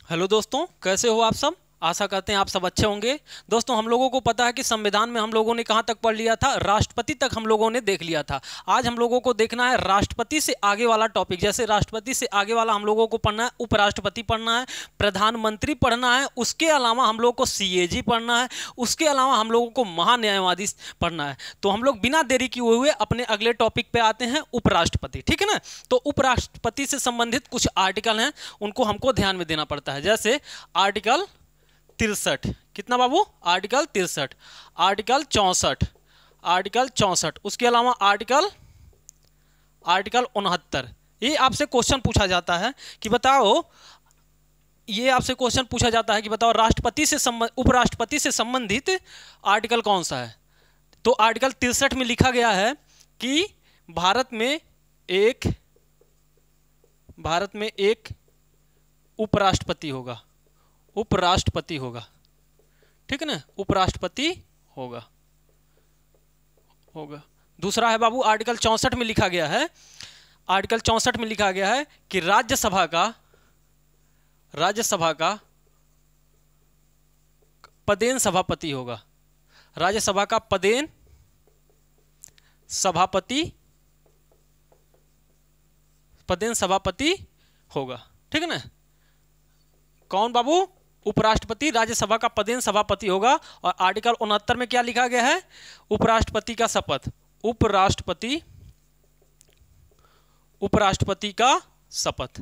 Hello दोस्तों, कैसे हो आप सब। आशा करते हैं आप सब अच्छे होंगे। दोस्तों, हम लोगों को पता है कि संविधान में हम लोगों ने कहां तक पढ़ लिया था, राष्ट्रपति तक हम लोगों ने देख लिया था। आज हम लोगों को देखना है राष्ट्रपति से आगे वाला टॉपिक। जैसे राष्ट्रपति से आगे वाला हम लोगों को पढ़ना है, उपराष्ट्रपति पढ़ना है, प्रधानमंत्री पढ़ना है, उसके अलावा हम लोगों को सीएजी पढ़ना है, उसके अलावा हम लोगों को महान्यायवादी पढ़ना है। तो हम लोग बिना देरी किए हुए अपने अगले टॉपिक पे आते हैं, उपराष्ट्रपति। ठीक है ना। तो उपराष्ट्रपति से संबंधित कुछ आर्टिकल हैं, उनको हमको ध्यान में देना पड़ता है। जैसे आर्टिकल 63, कितना बाबू, आर्टिकल 63, आर्टिकल 64, आर्टिकल 64, उसके अलावा आर्टिकल 69। ये आपसे क्वेश्चन पूछा जाता है कि बताओ, ये आपसे क्वेश्चन पूछा जाता है कि बताओ राष्ट्रपति से उपराष्ट्रपति से संबंधित आर्टिकल कौन सा है। तो आर्टिकल 63 में लिखा गया है कि भारत में एक उपराष्ट्रपति होगा, उपराष्ट्रपति होगा। ठीक है ना, उपराष्ट्रपति होगा। दूसरा है बाबू, आर्टिकल 64 में लिखा गया है, आर्टिकल 64 में लिखा गया है कि राज्यसभा का पदेन सभापति होगा। राज्यसभा का पदेन सभापति होगा। ठीक है ना। कौन बाबू, उपराष्ट्रपति राज्यसभा का पदेन सभापति होगा। और आर्टिकल 69 में क्या लिखा गया है, उपराष्ट्रपति का शपथ, उपराष्ट्रपति का शपथ,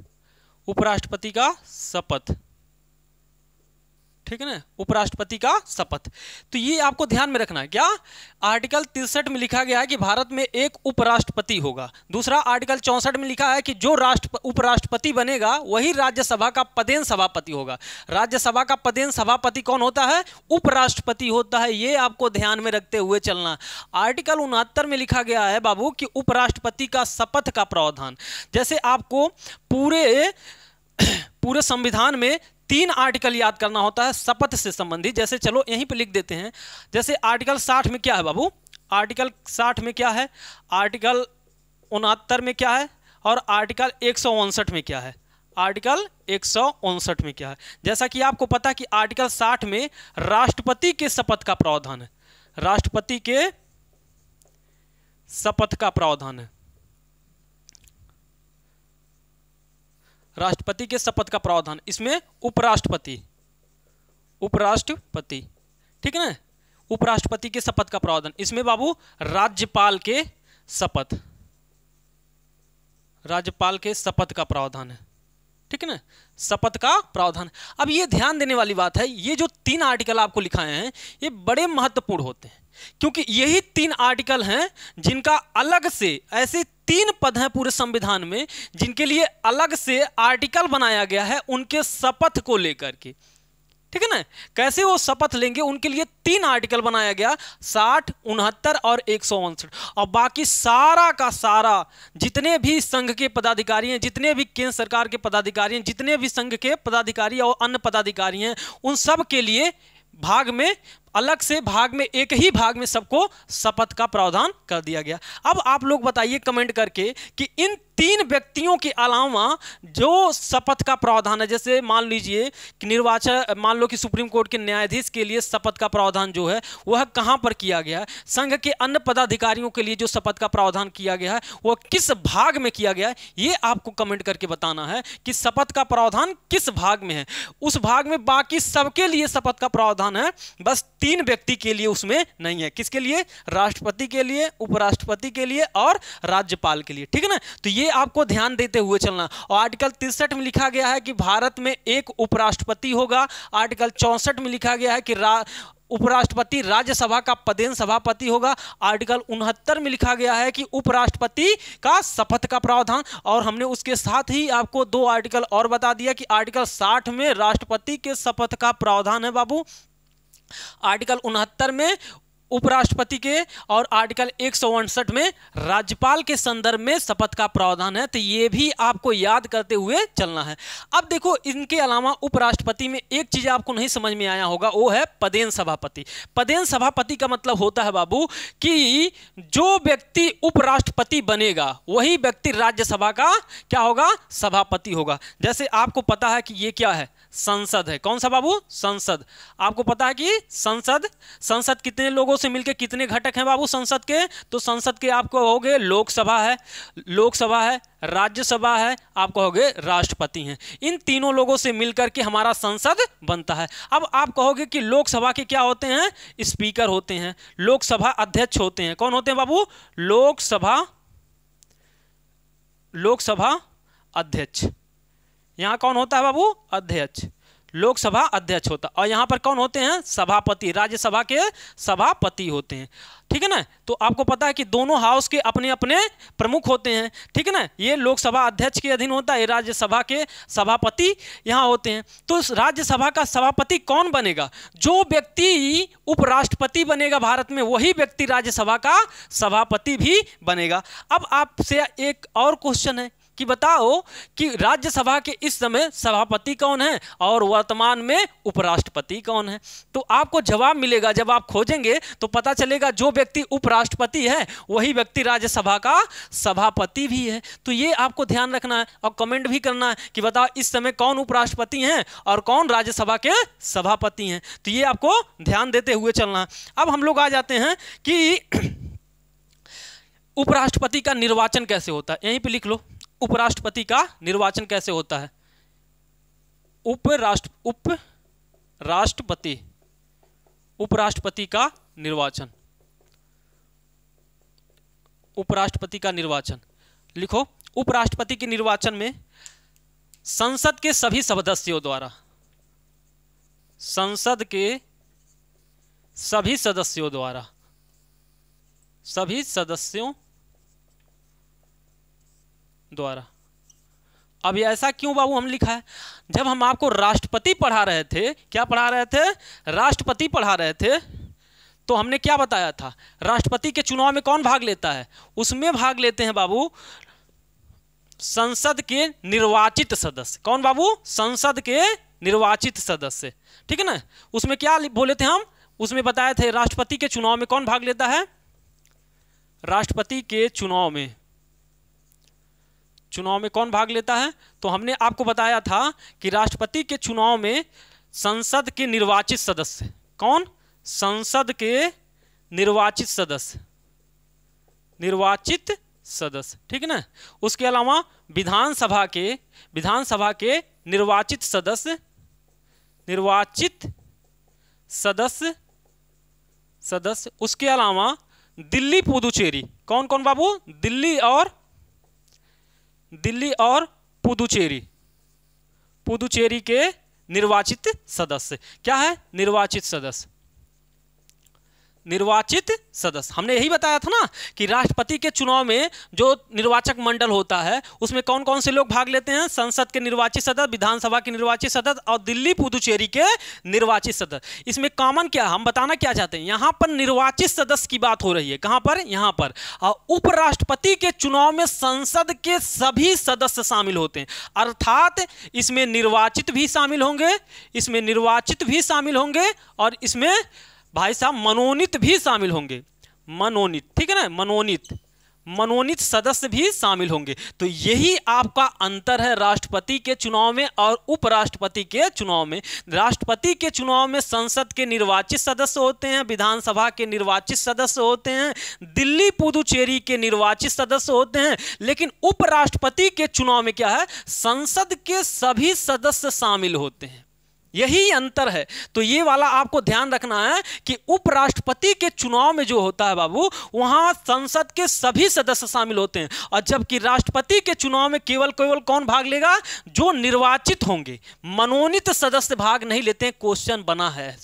उपराष्ट्रपति का शपथ। ठीक है ना, उपराष्ट्रपति का शपथ। तो ये आपको ध्यान में रखना है। क्या, आर्टिकल 63 में लिखा गया है कि भारत में एक उपराष्ट्रपति होगा। दूसरा, आर्टिकल 64 में लिखा है कि जो उपराष्ट्रपति बनेगा वही राज्यसभा का पदेन सभापति होगा। राज्यसभा का पदेन सभापति कौन होता है, उपराष्ट्रपति होता है। ये आपको ध्यान में रखते हुए चलना। आर्टिकल 69 में लिखा गया है बाबू कि उपराष्ट्रपति का शपथ का प्रावधान। जैसे आपको पूरे संविधान में 3 आर्टिकल याद करना होता है शपथ से संबंधित। जैसे चलो यहीं पे लिख देते हैं। जैसे आर्टिकल 60 में क्या है बाबू, आर्टिकल 60 में क्या है, आर्टिकल 69 में क्या है, और आर्टिकल 159 में क्या है, आर्टिकल 159 में क्या है। जैसा कि आपको पता कि आर्टिकल 60 में राष्ट्रपति के शपथ का प्रावधान है, राष्ट्रपति के शपथ का प्रावधान है, राष्ट्रपति के शपथ का प्रावधान। इसमें उपराष्ट्रपति, ठीक है ना, उपराष्ट्रपति के शपथ का प्रावधान। इसमें बाबू राज्यपाल के शपथ, राज्यपाल के शपथ का प्रावधान है। ठीक है ना, शपथ का प्रावधान। अब ये ध्यान देने वाली बात है, ये जो 3 आर्टिकल आपको लिखाए हैं ये बड़े महत्वपूर्ण होते हैं, क्योंकि यही 3 आर्टिकल हैं जिनका अलग से, ऐसे 3 पद हैं पूरे संविधान में जिनके लिए अलग से आर्टिकल बनाया गया है उनके शपथ को लेकर के। ठीक है ना, कैसे वो शपथ लेंगे उनके लिए 3 आर्टिकल बनाया गया, 60, 69 और 159। और बाकी सारा का सारा जितने भी संघ के पदाधिकारी हैं, जितने भी केंद्र सरकार के पदाधिकारी हैं, जितने भी संघ के पदाधिकारी और अन्य पदाधिकारी हैं, उन सब के लिए भाग में, अलग से भाग में, एक ही भाग में सबको शपथ का प्रावधान कर दिया गया। अब आप लोग बताइए कमेंट करके कि इन 3 व्यक्तियों के अलावा जो शपथ का प्रावधान है, जैसे मान लीजिए कि मान लो कि सुप्रीम कोर्ट के न्यायाधीश के लिए शपथ का प्रावधान जो है वह कहां पर किया गया है, संघ के अन्य पदाधिकारियों के लिए जो शपथ का प्रावधान किया गया है वह किस भाग में किया गया है, ये आपको कमेंट करके बताना है कि शपथ का प्रावधान किस भाग में है। उस भाग में बाकी सबके लिए शपथ का प्रावधान है, बस 3 व्यक्ति के लिए उसमें नहीं है। किसके लिए, राष्ट्रपति के लिए, उपराष्ट्रपति के लिए और राज्यपाल के लिए। ठीक है ना, तो ये आपको ध्यान देते हुए चलना। और आर्टिकल 63 में लिखा गया है कि भारत में एक उपराष्ट्रपति होगा। आर्टिकल 64 में लिखा गया है कि उपराष्ट्रपति राज्यसभा का पदेन सभापति होगा। आर्टिकल 69 में लिखा गया है कि उपराष्ट्रपति का शपथ का प्रावधान। और हमने उसके साथ ही आपको 2 आर्टिकल और बता दिया कि आर्टिकल 60 में राष्ट्रपति के शपथ का प्रावधान है बाबू, आर्टिकल 69 में उपराष्ट्रपति के, और आर्टिकल 159 में राज्यपाल के संदर्भ में शपथ का प्रावधान है। तो ये भी आपको याद करते हुए चलना है। अब देखो, इनके अलावा उपराष्ट्रपति में एक चीज आपको नहीं समझ में आया होगा, वो है पदेन सभापति। पदेन सभापति का मतलब होता है बाबू कि जो व्यक्ति उपराष्ट्रपति बनेगा वही व्यक्ति राज्यसभा का क्या होगा, सभापति होगा। जैसे आपको पता है कि ये क्या है, संसद है। कौन सा बाबू? संसद। आपको पता है कि संसद कितने लोगों से मिलकर कितने घटक हैं बाबू संसद के? तो संसद के आप कहोगे लोकसभा है, राज्यसभा है, आप कहोगे राष्ट्रपति हैं। इन तीनों लोगों से मिलकर के हमारा संसद बनता है। अब आप कहोगे कि लोकसभा के क्या होते हैं? स्पीकर होते हैं, लोकसभा अध्यक्ष होते हैं। कौन होते हैं बाबू? लोकसभा अध्यक्ष। यहां कौन होता है बाबू? अध्यक्ष। लोकसभा अध्यक्ष होता। और यहां पर कौन होते हैं? सभापति, राज्यसभा के सभापति होते हैं। ठीक है ना? तो आपको पता है कि दोनों हाउस के अपने अपने प्रमुख होते हैं। ठीक है ना? ये लोकसभा अध्यक्ष के अधीन होता है, ये राज्यसभा के सभापति यहां होते हैं। तो राज्यसभा का सभापति कौन बनेगा? जो व्यक्ति उपराष्ट्रपति बनेगा भारत में, वही व्यक्ति राज्यसभा का सभापति भी बनेगा। अब आपसे एक और क्वेश्चन है कि बताओ कि राज्यसभा के इस समय सभापति कौन है और वर्तमान में उपराष्ट्रपति कौन है? तो आपको जवाब मिलेगा, जब आप खोजेंगे तो पता चलेगा जो व्यक्ति उपराष्ट्रपति है वही व्यक्ति राज्यसभा का सभापति भी है। तो ये आपको ध्यान रखना है और कमेंट भी करना है कि बताओ इस समय कौन उपराष्ट्रपति हैं और कौन राज्यसभा के सभापति हैं। तो ये आपको ध्यान देते हुए चलना है। अब हम लोग आ जाते हैं कि उपराष्ट्रपति का निर्वाचन कैसे होता है। यहीं पे लिख लो, उपराष्ट्रपति का निर्वाचन कैसे होता है। उपराष्ट्रपति का निर्वाचन, उपराष्ट्रपति का निर्वाचन लिखो। उपराष्ट्रपति के निर्वाचन में संसद के सभी सदस्यों द्वारा, संसद के सभी सदस्यों द्वारा, सभी सदस्यों द्वारा। अब ऐसा क्यों बाबू हम लिखा है? जब हम आपको राष्ट्रपति पढ़ा रहे थे, क्या पढ़ा रहे थे? राष्ट्रपति पढ़ा रहे थे, तो हमने क्या बताया था? राष्ट्रपति के चुनाव में कौन भाग लेता है? उसमें भाग लेते हैं बाबू संसद के निर्वाचित सदस्य। कौन बाबू? संसद के निर्वाचित सदस्य। ठीक है ना? उसमें क्या बोले थे हम? उसमें बताए थे राष्ट्रपति के चुनाव में कौन भाग लेता है? राष्ट्रपति के चुनाव में कौन भाग लेता है? तो हमने आपको बताया था कि राष्ट्रपति के चुनाव में संसद के निर्वाचित सदस्य, कौन? संसद के निर्वाचित सदस्य। ठीक है ना? उसके अलावा विधानसभा के निर्वाचित सदस्य। उसके अलावा दिल्ली पुदुचेरी, कौन कौन बाबू? दिल्ली और पुदुचेरी के निर्वाचित सदस्य। क्या है? निर्वाचित सदस्य। हमने यही बताया था ना कि राष्ट्रपति के चुनाव में जो निर्वाचक मंडल होता है उसमें कौन कौन से लोग भाग लेते हैं? संसद के निर्वाचित सदस्य, विधानसभा के निर्वाचित सदस्य और दिल्ली पुदुचेरी के निर्वाचित सदस्य। इसमें कॉमन क्या, हम बताना क्या चाहते हैं? यहां पर निर्वाचित सदस्य की बात हो रही है। कहां पर? यहां पर। और उपराष्ट्रपति के चुनाव में संसद के सभी सदस्य शामिल होते हैं, अर्थात इसमें निर्वाचित भी शामिल होंगे, और इसमें भाई साहब मनोनीत भी शामिल होंगे। मनोनीत, ठीक है ना? मनोनीत सदस्य भी शामिल होंगे। तो यही आपका अंतर है राष्ट्रपति के चुनाव में और उपराष्ट्रपति के चुनाव में। राष्ट्रपति के चुनाव में संसद के निर्वाचित सदस्य होते हैं, विधानसभा के निर्वाचित सदस्य होते हैं, दिल्ली पुदुचेरी के निर्वाचित सदस्य होते हैं। लेकिन उपराष्ट्रपति के चुनाव में क्या है? संसद के सभी सदस्य शामिल होते हैं। यही अंतर है। तो ये वाला आपको ध्यान रखना है कि उपराष्ट्रपति के चुनाव में जो होता है बाबू, वहां संसद के सभी सदस्य शामिल होते हैं, और जबकि राष्ट्रपति के चुनाव में केवल कौन भाग लेगा? जो निर्वाचित होंगे, मनोनीत सदस्य भाग नहीं लेते हैं। क्वेश्चन बना है,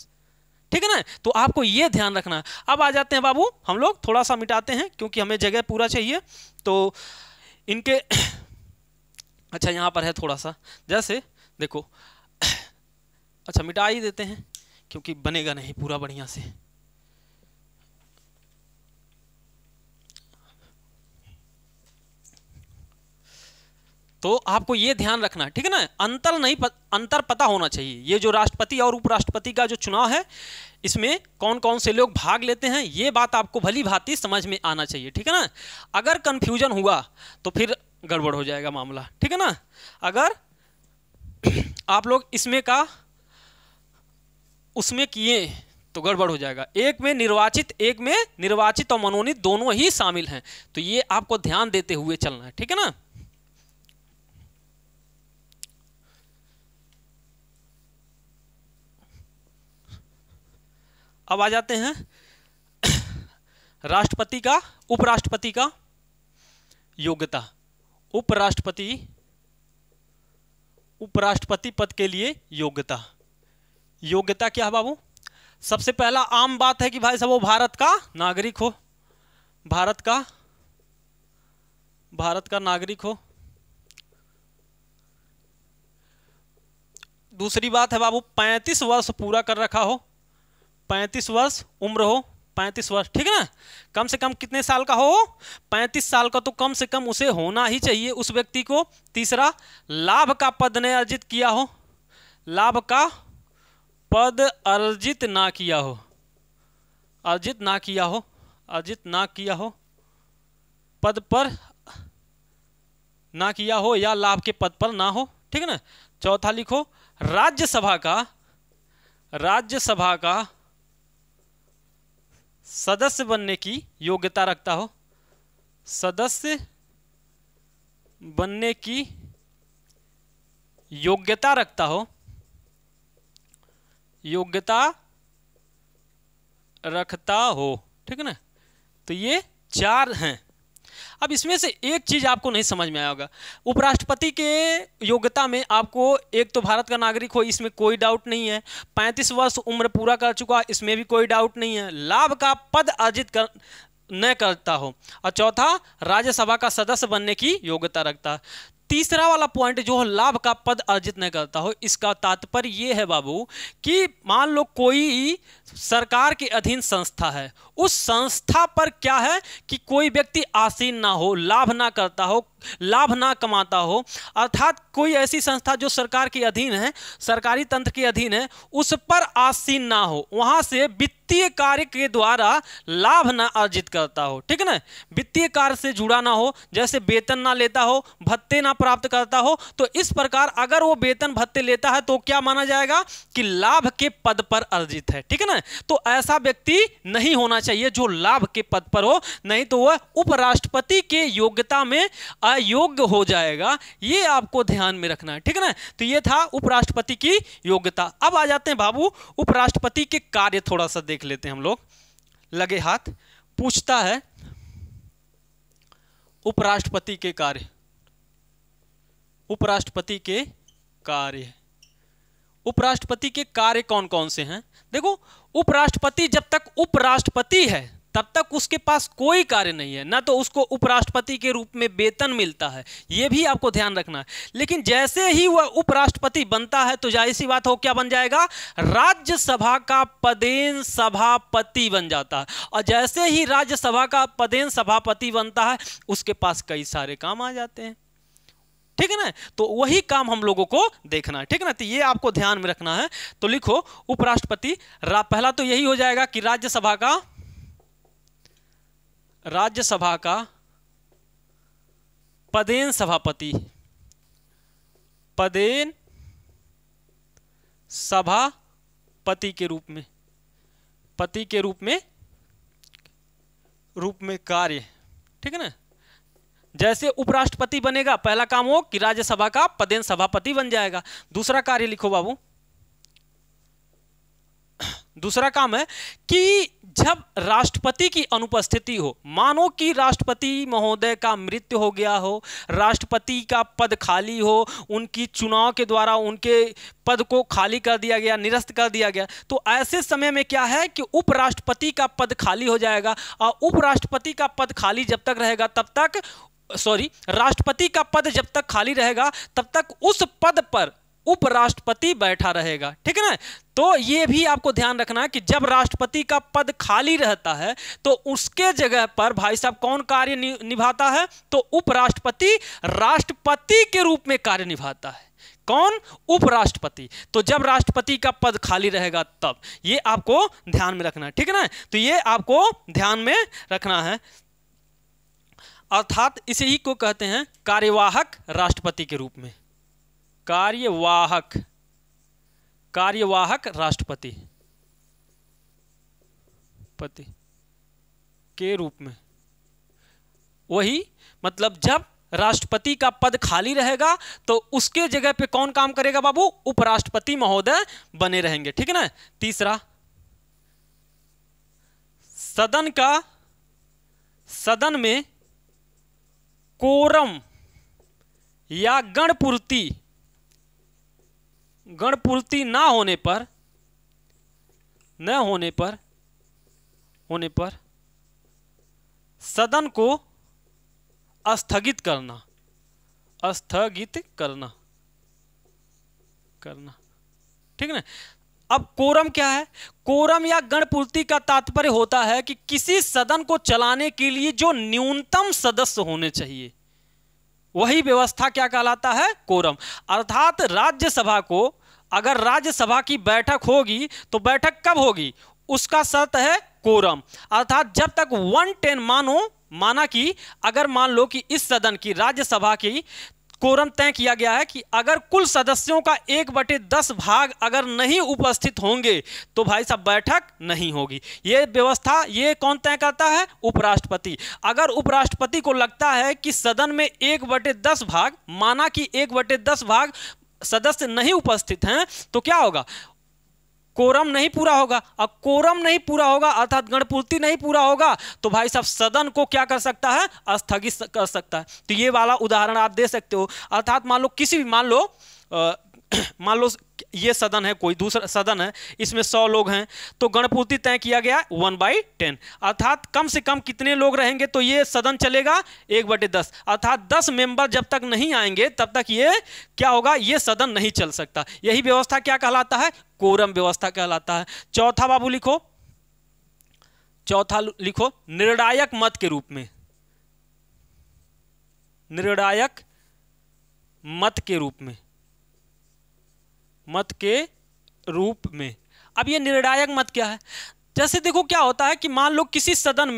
ठीक है ना? तो आपको ये ध्यान रखना है। अब आ जाते हैं बाबू, हम लोग थोड़ा सा मिटाते हैं क्योंकि हमें जगह पूरा चाहिए। तो इनके अच्छा यहां पर है थोड़ा सा, जैसे देखो, अच्छा मिटा ही देते हैं क्योंकि बनेगा नहीं पूरा बढ़िया से। तो आपको ये ध्यान रखना है, ठीक है ना? अंतर पता होना चाहिए। ये जो राष्ट्रपति और उपराष्ट्रपति का जो चुनाव है, इसमें कौन कौन से लोग भाग लेते हैं, ये बात आपको भली भांति समझ में आना चाहिए, ठीक है ना? अगर कंफ्यूजन हुआ तो फिर गड़बड़ हो जाएगा मामला, ठीक है ना? अगर आप लोग इसमें का उसमें किए तो गड़बड़ हो जाएगा। एक में निर्वाचित और मनोनीत दोनों ही शामिल हैं, तो ये आपको ध्यान देते हुए चलना है, ठीक है ना। अब आ जाते हैं राष्ट्रपति का, उपराष्ट्रपति का योग्यता। उपराष्ट्रपति पद के लिए योग्यता क्या है बाबू? सबसे पहला आम बात है कि भाई साहब वो भारत का नागरिक हो, भारत का नागरिक हो। दूसरी बात है बाबू 35 वर्ष पूरा कर रखा हो, 35 वर्ष उम्र हो, 35 वर्ष, ठीक है ना। कम से कम कितने साल का हो? 35 साल का तो कम से कम उसे होना ही चाहिए उस व्यक्ति को। तीसरा, लाभ का पद ने अर्जित किया हो, लाभ का पद अर्जित ना किया हो, अर्जित ना किया हो, पद पर ना किया हो या लाभ के पद पर ना हो, ठीक है ना। चौथा लिखो, राज्यसभा का सदस्य बनने की योग्यता रखता हो, सदस्य बनने की योग्यता रखता हो, ठीक है ना। तो ये 4 हैं। अब इसमें से एक चीज आपको नहीं समझ में आया होगा, उपराष्ट्रपति के योग्यता में आपको एक तो भारत का नागरिक हो, इसमें कोई डाउट नहीं है। 35 वर्ष उम्र पूरा कर चुका, इसमें भी कोई डाउट नहीं है। लाभ का पद अर्जित न करता हो, और चौथा राज्यसभा का सदस्य बनने की योग्यता रखता है। तीसरा वाला पॉइंट जो लाभ का पद अर्जित नहीं करता हो, इसका तात्पर्य ये है बाबू कि मान लो कोई सरकार के अधीन संस्था है, उस संस्था पर क्या है कि कोई व्यक्ति आसीन ना हो, लाभ ना करता हो, लाभ ना कमाता हो, अर्थात कोई ऐसी संस्था जो सरकार के अधीन है, सरकारी तंत्र के अधीन है, उस पर आसीन ना हो, वहां से वित्तीय कार्य के द्वारा लाभ ना अर्जित करता हो, ठीक है ना। वित्तीय कार्य से जुड़ा ना हो, जैसे वेतन ना लेता हो, भत्ते ना प्राप्त करता हो, तो इस प्रकार अगर वो वेतन भत्ते लेता है तो क्या माना जाएगा कि लाभ के पद पर अर्जित है, ठीक है ना। तो ऐसा व्यक्ति नहीं होना चाहिए जो लाभ के पद पर हो, नहीं तो वह उपराष्ट्रपति के योग्यता में अयोग्य हो जाएगा। ये आपको ध्यान में रखना है, ठीक है ना। तो ये था उपराष्ट्रपति की योग्यता। अब आ जाते हैं बाबू उपराष्ट्रपति के कार्य, थोड़ा सा देख लेते हैं हम लोग। लगे हाथ पूछता है उपराष्ट्रपति के कार्य, उपराष्ट्रपति के कार्य कौन कौन से हैं? देखो, उपराष्ट्रपति जब तक उपराष्ट्रपति है तब तक उसके पास कोई कार्य नहीं है, ना तो उसको उपराष्ट्रपति के रूप में वेतन मिलता है, यह भी आपको ध्यान रखना है। लेकिन जैसे ही वह उपराष्ट्रपति बनता है तो जाहिर सी बात हो क्या बन जाएगा, राज्यसभा का पदेन सभापति बन जाता है। और जैसे ही राज्यसभा का पदेन सभापति बनता है उसके पास कई सारे काम आ जाते हैं, ठीक है ना। तो वही काम हम लोगों को देखना है, ठीक है ना। तो ये आपको ध्यान में रखना है। तो लिखो उपराष्ट्रपति, पहला तो यही हो जाएगा कि राज्यसभा का पदेन सभापति के रूप में कार्य, ठीक है ना। जैसे उपराष्ट्रपति बनेगा पहला काम हो कि राज्यसभा का पदेन सभापति बन जाएगा। दूसरा कार्य लिखो बाबू, दूसरा काम है कि जब राष्ट्रपति की अनुपस्थिति हो, मानो कि राष्ट्रपति महोदय का मृत्यु हो गया हो, राष्ट्रपति का पद खाली हो, उनकी चुनाव के द्वारा उनके पद को खाली कर दिया गया, निरस्त कर दिया गया, तो ऐसे समय में क्या है कि उपराष्ट्रपति का पद खाली हो जाएगा। और उपराष्ट्रपति का पद खाली जब तक रहेगा तब तक, राष्ट्रपति का पद जब तक खाली रहेगा तब तक उस पद पर उपराष्ट्रपति बैठा रहेगा, ठीक है ना। तो ये भी आपको ध्यान रखना है कि जब राष्ट्रपति का पद खाली रहता है तो उसके जगह पर भाई साहब कौन कार्य निभाता है, तो उपराष्ट्रपति राष्ट्रपति के रूप में कार्य निभाता है। कौन? उपराष्ट्रपति। तो जब राष्ट्रपति का पद खाली रहेगा तब, ये आपको ध्यान में रखना है, ठीक है ना। तो ये आपको ध्यान में रखना है, अर्थात इसे ही को कहते हैं कार्यवाहक राष्ट्रपति के रूप में, कार्यवाहक, कार्यवाहक राष्ट्रपति पति के रूप में। वही मतलब जब राष्ट्रपति का पद खाली रहेगा तो उसके जगह पे कौन काम करेगा बाबू? उपराष्ट्रपति महोदय बने रहेंगे, ठीक है ना। तीसरा, सदन में कोरम या गणपूर्ति ना होने पर सदन को स्थगित करना, ठीक है ना। अब कोरम क्या है? कोरम या गणपूर्ति का तात्पर्य होता है कि किसी सदन को चलाने के लिए जो न्यूनतम सदस्य होने चाहिए, वही व्यवस्था क्या कहलाता है? कोरम। अर्थात राज्यसभा को, अगर राज्यसभा की बैठक होगी तो बैठक कब होगी? उसका शर्त है कोरम। अर्थात जब तक 110 माना कि अगर मान लो कि इस सदन की, राज्यसभा की कोरम तय किया गया है कि अगर कुल सदस्यों का 1/10 भाग अगर नहीं उपस्थित होंगे तो भाई साहब बैठक नहीं होगी। ये व्यवस्था ये कौन तय करता है? उपराष्ट्रपति। अगर उपराष्ट्रपति को लगता है कि सदन में 1/10 भाग, माना कि 1/10 भाग सदस्य नहीं उपस्थित हैं, तो क्या होगा? कोरम नहीं पूरा होगा। अब कोरम नहीं पूरा होगा अर्थात गणपूर्ति नहीं पूरा होगा तो भाई साहब सदन को क्या कर सकता है? स्थगित कर सकता है। तो ये वाला उदाहरण आप दे सकते हो। अर्थात मान लो किसी भी, मान लो ये सदन है, कोई दूसरा सदन है, इसमें 100 लोग हैं, तो गणपूर्ति तय किया गया 1/10, अर्थात कम से कम कितने लोग रहेंगे तो ये सदन चलेगा? 1/10, अर्थात 10 मेंबर जब तक नहीं आएंगे तब तक ये क्या होगा? ये सदन नहीं चल सकता। यही व्यवस्था क्या कहलाता है? कोरम व्यवस्था कहलाता है। चौथा बाबू लिखो, निर्णायक मत के रूप में, निर्णायक मत के रूप में। अब ये निर्णायक मत क्या है? जैसे देखो क्या होता है कि मान लो किसी सदन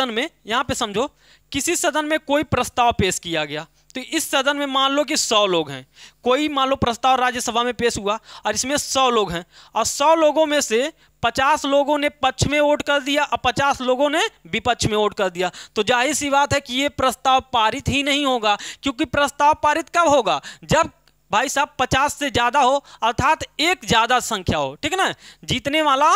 में यहां पे समझो, किसी सदन में कोई प्रस्ताव पेश किया गया, तो इस सदन में मान लो कि 100 लोग हैं, कोई मान लो प्रस्ताव राज्यसभा में पेश हुआ और इसमें 100 लोग हैं, और 100 लोगों में से 50 लोगों ने पक्ष में वोट कर दिया और 50 लोगों ने विपक्ष में वोट कर दिया, तो जाहिर सी बात है कि ये प्रस्ताव पारित ही नहीं होगा। क्योंकि प्रस्ताव पारित कब होगा? जब भाई साहब 50 से ज्यादा हो, अर्थात एक ज्यादा संख्या हो, ठीक है ना। जीतने वाला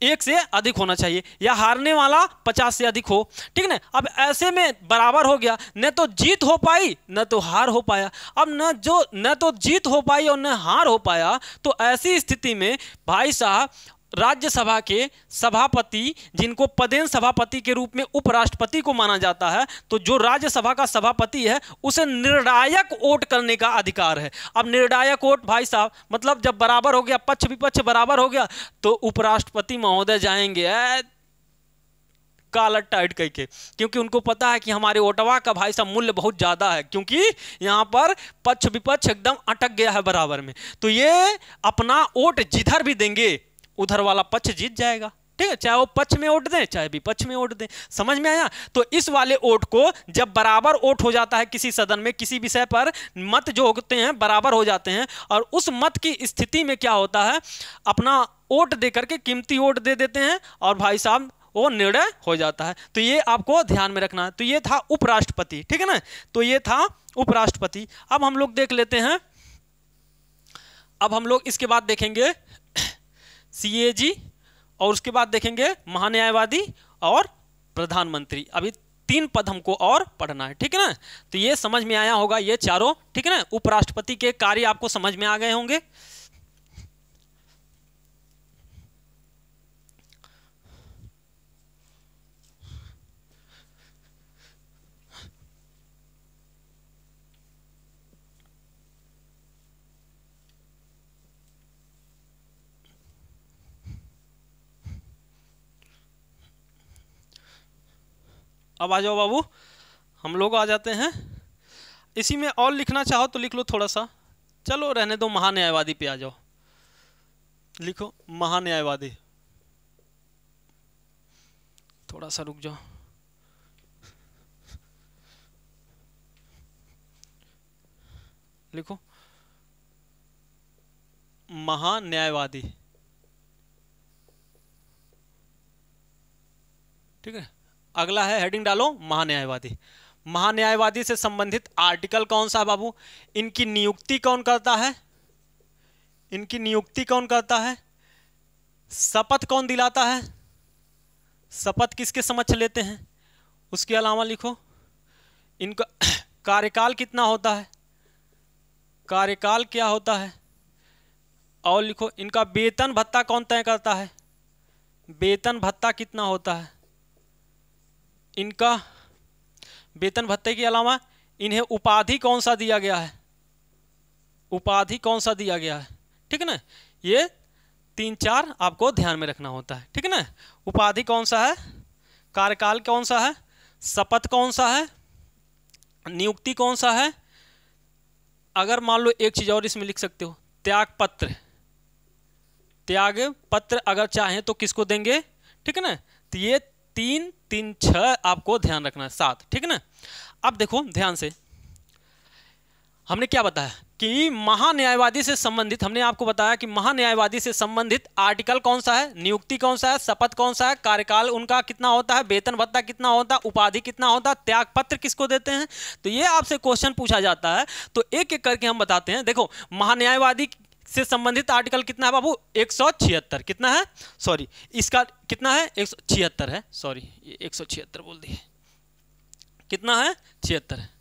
1 से अधिक होना चाहिए या हारने वाला 50 से अधिक हो, ठीक है ना। अब ऐसे में बराबर हो गया, न तो जीत हो पाई न तो हार हो पाया। अब न तो जीत हो पाई और न हार हो पाया, तो ऐसी स्थिति में भाई साहब राज्यसभा के सभापति, जिनको पदेन सभापति के रूप में उपराष्ट्रपति को माना जाता है, तो जो राज्यसभा का सभापति है उसे निर्णायक वोट करने का अधिकार है। अब निर्णायक वोट भाई साहब मतलब जब बराबर हो गया, पक्ष विपक्ष बराबर हो गया, तो उपराष्ट्रपति महोदय जाएंगे काला टाइट करके, क्योंकि उनको पता है कि हमारे वोटवा का भाई साहब मूल्य बहुत ज्यादा है, क्योंकि यहां पर पक्ष विपक्ष एकदम अटक गया है बराबर में। तो ये अपना वोट जिधर भी देंगे उधर वाला पक्ष जीत जाएगा, ठीक है, चाहे वो पक्ष में वोट दें चाहे विपक्ष में वोट दें। समझ में आया? तो इस वाले वोट को जब बराबर वोट हो जाता है किसी सदन में, किसी विषय पर मत जो होते हैं बराबर हो जाते हैं, और उस मत की स्थिति में क्या होता है, अपना वोट दे करके कीमती वोट दे देते हैं और भाई साहब वो निर्णय हो जाता है। तो ये आपको ध्यान में रखना है। तो ये था उपराष्ट्रपति, ठीक है ना। तो ये था उपराष्ट्रपति। अब हम लोग देख लेते हैं, अब हम लोग इसके बाद देखेंगे सीएजी, और उसके बाद देखेंगे महान्यायवादी और प्रधानमंत्री। अभी 3 पद हमको और पढ़ना है, ठीक है ना। तो ये समझ में आया होगा ये चारों, ठीक है ना। उपराष्ट्रपति के कार्य आपको समझ में आ गए होंगे। अब आ जाओ बाबू, हम लोग आ जाते हैं। इसी में और लिखना चाहो तो लिख लो थोड़ा सा, चलो रहने दो, महान्यायवादी पे आ जाओ। लिखो महान्यायवादी, थोड़ा सा रुक जाओ। लिखो महान्यायवादी, ठीक है। अगला है, हेडिंग डालो महान्यायवादी। महान्यायवादी से संबंधित आर्टिकल कौन सा है बाबू? इनकी नियुक्ति कौन करता है? इनकी नियुक्ति कौन करता है? शपथ कौन दिलाता है? शपथ किसके समक्ष लेते हैं? उसके अलावा लिखो इनका कार्यकाल कितना होता है, कार्यकाल क्या होता है, और लिखो इनका वेतन भत्ता कौन तय करता है, वेतन भत्ता कितना होता है। इनका वेतन भत्ते के अलावा इन्हें उपाधि कौन सा दिया गया है, उपाधि कौन सा दिया गया है, ठीक है ना। ये 3-4 आपको ध्यान में रखना होता है, ठीक है ना। उपाधि कौन सा है, कार्यकाल कौन सा है, शपथ कौन सा है, नियुक्ति कौन सा है। अगर मान लो एक चीज और इसमें लिख सकते हो, त्याग पत्र, त्याग पत्र अगर चाहें तो किसको देंगे, ठीक है ना। तो ये 3, 3, 6 आपको ध्यान रखना है, 7, ठीक है ना। अब देखो ध्यान से, हमने क्या बताया कि महान्यायवादी से संबंधित, हमने आपको बताया कि महान्यायवादी से संबंधित आर्टिकल कौन सा है, नियुक्ति कौन सा है, शपथ कौन सा है, कार्यकाल उनका कितना होता है, वेतन भत्ता कितना होता है, उपाधि कितना होता है, त्याग पत्र किसको देते हैं। तो ये आपसे क्वेश्चन पूछा जाता है, तो एक एक करके हम बताते हैं। देखो महान्यायवादी से संबंधित आर्टिकल कितना है बाबू, 176, कितना है, सॉरी इसका कितना है, 176 है, सॉरी 176 बोल दिए, कितना है, 76 है।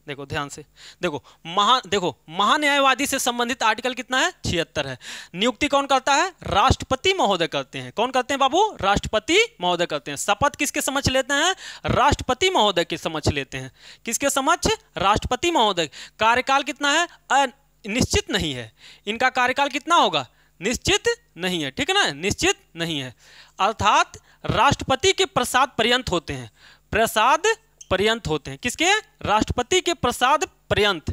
देखो ध्यान से, देखो महान्यायवादी से संबंधित आर्टिकल कितना है, 76 है। नियुक्ति कौन करता है, राष्ट्रपति महोदय करते हैं। कौन करते हैं बाबू, राष्ट्रपति महोदय करते हैं। शपथ किसके समक्ष लेते हैं, राष्ट्रपति महोदय के समक्ष लेते हैं। किसके समक्ष, राष्ट्रपति महोदय। कार्यकाल कितना है, निश्चित नहीं है। इनका कार्यकाल कितना होगा, निश्चित नहीं है, ठीक है ना, निश्चित नहीं है। अर्थात राष्ट्रपति के प्रसाद पर्यंत होते हैं, प्रसाद पर्यंत होते हैं। किसके, राष्ट्रपति के प्रसाद पर्यंत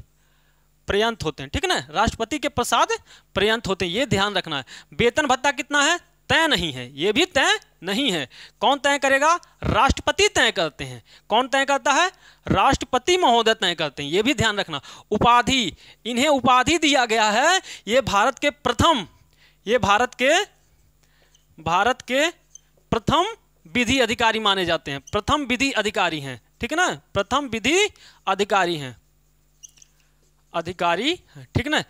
होते हैं, ठीक है ना, राष्ट्रपति के प्रसाद पर्यंत होते हैं, ये ध्यान रखना है। वेतन भत्ता कितना है, तय नहीं है, ये भी तय नहीं है। कौन तय करेगा, राष्ट्रपति तय करते हैं। कौन तय करता है, राष्ट्रपति महोदय तय करते हैं, ये भी ध्यान रखना। उपाधि, इन्हें उपाधि दिया गया है, ये भारत के प्रथम विधि अधिकारी माने जाते हैं, प्रथम विधि अधिकारी हैं, ठीक है ना, प्रथम विधि अधिकारी हैं, अधिकारी, ठीक है ना,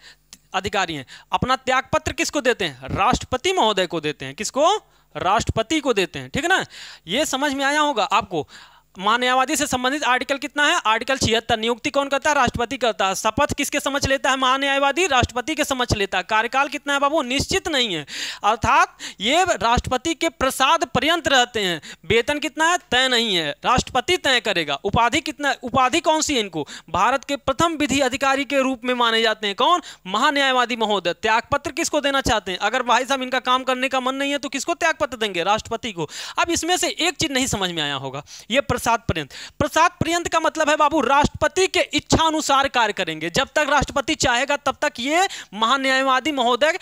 अधिकारी हैं। अपना त्याग पत्र किसको देते हैं, राष्ट्रपति महोदय को देते हैं। किसको, राष्ट्रपति को देते हैं, ठीक है ना। ये समझ में आया होगा आपको। महान्यायवादी से संबंधित आर्टिकल कितना है, आर्टिकल 76। नियुक्ति कौन करता है, राष्ट्रपति करता है। शपथ किसके समक्ष लेता है, महान्यायवादी राष्ट्रपति के समक्ष लेता है। कार्यकाल कितना है बाबू, निश्चित नहीं है, अर्थात ये राष्ट्रपति के प्रसाद पर्यंत रहते हैं। वेतन कितना है, तय नहीं है, राष्ट्रपति तय करेगा। उपाधि कितना, उपाधि कौन सी है इनको, भारत के प्रथम विधि अधिकारी के रूप में माने जाते हैं। कौन, महान्यायवादी महोदय। त्यागपत्र किसको देना चाहते हैं, अगर भाई साहब इनका काम करने का मन नहीं है तो किसको त्यागपत्र देंगे, राष्ट्रपति को। अब इसमें से एक चीज नहीं समझ में आया होगा, ये प्रसाद पर्यंत का मतलब है बाबू, राष्ट्रपति के इच्छा अनुसार कार्य करेंगे। जब तक राष्ट्रपति चाहेगा तब तक ये महान्यायवादी महोदय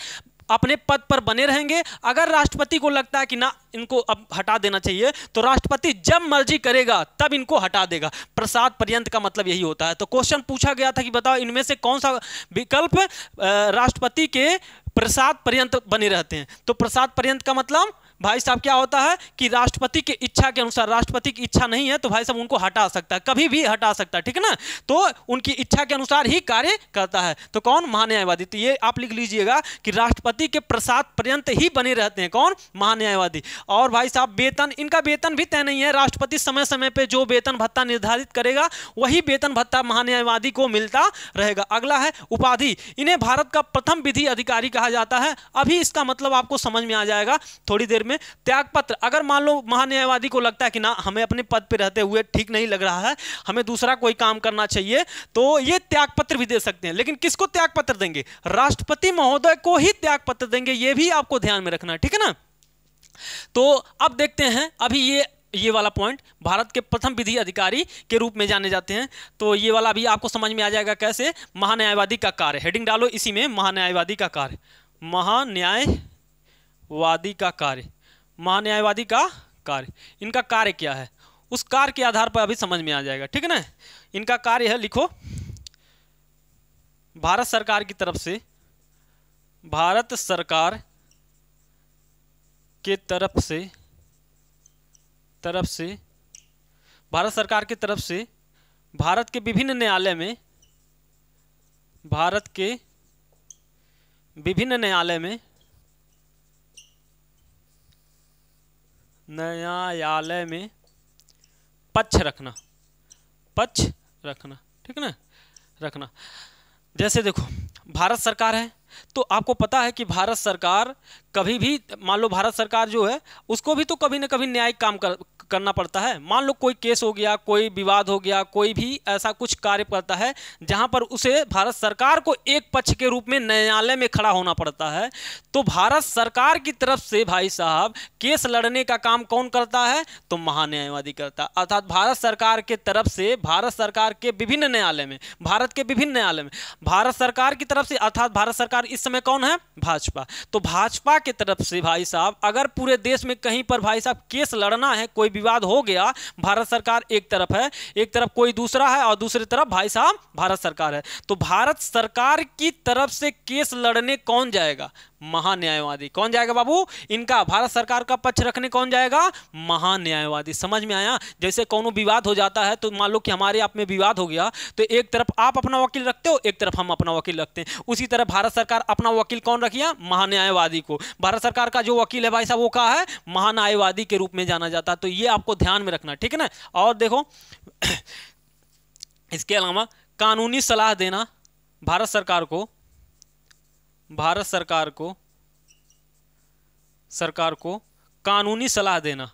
अपने पद पर बने रहेंगे। अगर राष्ट्रपति को लगता है कि ना इनको अब हटा देना चाहिए, तो राष्ट्रपति जब मर्जी करेगा तब इनको हटा देगा। प्रसाद पर्यंत का मतलब यही होता है। तो क्वेश्चन पूछा गया था कि बताओ इनमें से कौन सा विकल्प राष्ट्रपति के प्रसाद पर्यंत बने रहते हैं। तो प्रसाद पर्यंत का मतलब भाई साहब क्या होता है कि राष्ट्रपति की इच्छा के अनुसार, राष्ट्रपति की इच्छा नहीं है तो भाई साहब उनको हटा सकता है, कभी भी हटा सकता है, ठीक है ना। तो उनकी इच्छा के अनुसार ही कार्य करता है। तो कौन, महान्यायवादी। तो ये आप लिख लीजिएगा कि राष्ट्रपति के प्रसाद पर्यंत ही बने रहते हैं। कौन, महान्यायवादी। और भाई साहब वेतन, इनका वेतन भी तय नहीं है। राष्ट्रपति समय समय पर जो वेतन भत्ता निर्धारित करेगा वही वेतन भत्ता महान्यायवादी को मिलता रहेगा। अगला है उपाधि। इन्हें भारत का प्रथम विधि अधिकारी कहा जाता है। अभी इसका मतलब आपको समझ में आ जाएगा थोड़ी देर में। त्यागपत्र, अगर मान लो महान्यायवादी को लगता है कि ना हमें अपने पद पे रहते हुए ठीक नहीं लग रहा है, हमें दूसरा कोई काम करना चाहिए, तो ये त्यागपत्र भी दे सकते हैं। लेकिन किसको त्यागपत्र देंगे, राष्ट्रपति महोदय को ही त्यागपत्र देंगे, ये भी आपको ध्यान में रखना है, ठीक है ना। तो अब देखते हैं, अभी ये वाला पॉइंट, भारत के प्रथम विधि अधिकारी के रूप में जाने जाते हैं। तो ये वाला भी आपको समझ में आ जाएगा कैसे। महान्यायवादी का कार्य, हेडिंग डालो इसी में, महान्यायवादी का कार्य, महान्यायवादी का कार्य, महान्यायवादी का कार्य। इनका कार्य क्या है, उस कार्य के आधार पर अभी समझ में आ जाएगा, ठीक है ना। इनका कार्य है, लिखो, भारत सरकार की तरफ से भारत सरकार के तरफ से भारत सरकार की तरफ से भारत के विभिन्न न्यायालय में पक्ष रखना, ठीक है ना, रखना। जैसे देखो भारत सरकार है तो आपको पता है कि भारत सरकार कभी भी, मान लो भारत सरकार जो है उसको भी तो कभी ना कभी न्यायिक काम करना पड़ता है। मान लो कोई केस हो गया, कोई विवाद हो गया, कोई भी ऐसा कुछ कार्य करता है जहां पर उसे भारत सरकार को एक पक्ष के रूप में न्यायालय में खड़ा होना पड़ता है, तो भारत सरकार की तरफ से भाई साहब केस लड़ने का काम कौन करता है? तो महान्यायवादी करता है। अर्थात भारत सरकार के तरफ से, भारत सरकार के विभिन्न न्यायालय में, भारत के विभिन्न न्यायालय में भारत सरकार की तरफ से, अर्थात भारत सरकार इस समय कौन है? भाजपा। तो भाजपा की तरफ से भाई साहब अगर पूरे देश में कहीं पर भाई साहब केस लड़ना है, कोई विवाद हो गया, भारत सरकार एक तरफ है, एक तरफ कोई दूसरा है और दूसरी तरफ भाई साहब भारत सरकार है, तो भारत सरकार की तरफ से केस लड़ने कौन जाएगा? महान्यायवादी। कौन जाएगा बाबू? इनका भारत सरकार का पक्ष रखने कौन जाएगा? महान्यायवादी। समझ में आया? जैसे कोनो विवाद हो जाता है तो मान लो कि हमारे आप में विवाद हो गया, तो एक तरफ आप अपना वकील रखते हो, एक तरफ हम अपना वकील रखते हैं। उसी तरह भारत सरकार अपना वकील कौन रखिए? महान्यायवादी को। भारत सरकार का जो वकील है भाई साहब वो कहा है? महान्यायवादी के रूप में जाना जाता है। तो ये आपको ध्यान में रखना, ठीक है ना। और देखो इसके अलावा कानूनी सलाह देना, भारत सरकार को कानूनी सलाह देना।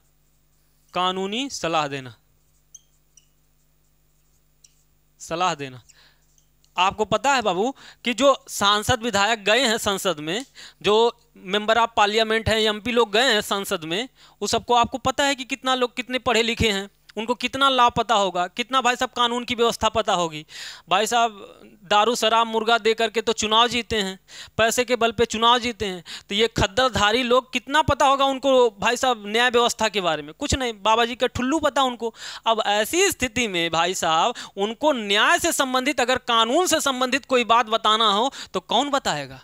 आपको पता है बाबू कि जो सांसद विधायक गए हैं संसद में, जो मेंबर ऑफ पार्लियामेंट हैं, एमपी लोग गए हैं संसद में, उस सबको आपको पता है कि कितना लोग कितने पढ़े लिखे हैं, उनको कितना लाभ पता होगा, कितना भाई साहब कानून की व्यवस्था पता होगी। भाई साहब दारू शराब मुर्गा दे करके तो चुनाव जीते हैं, पैसे के बल पे चुनाव जीते हैं, तो ये खद्दरधारी लोग कितना पता होगा उनको भाई साहब न्याय व्यवस्था के बारे में? कुछ नहीं, बाबा जी का ठुल्लू पता उनको। अब ऐसी स्थिति में भाई साहब उनको न्याय से संबंधित, अगर कानून से संबंधित कोई बात बताना हो तो कौन बताएगा?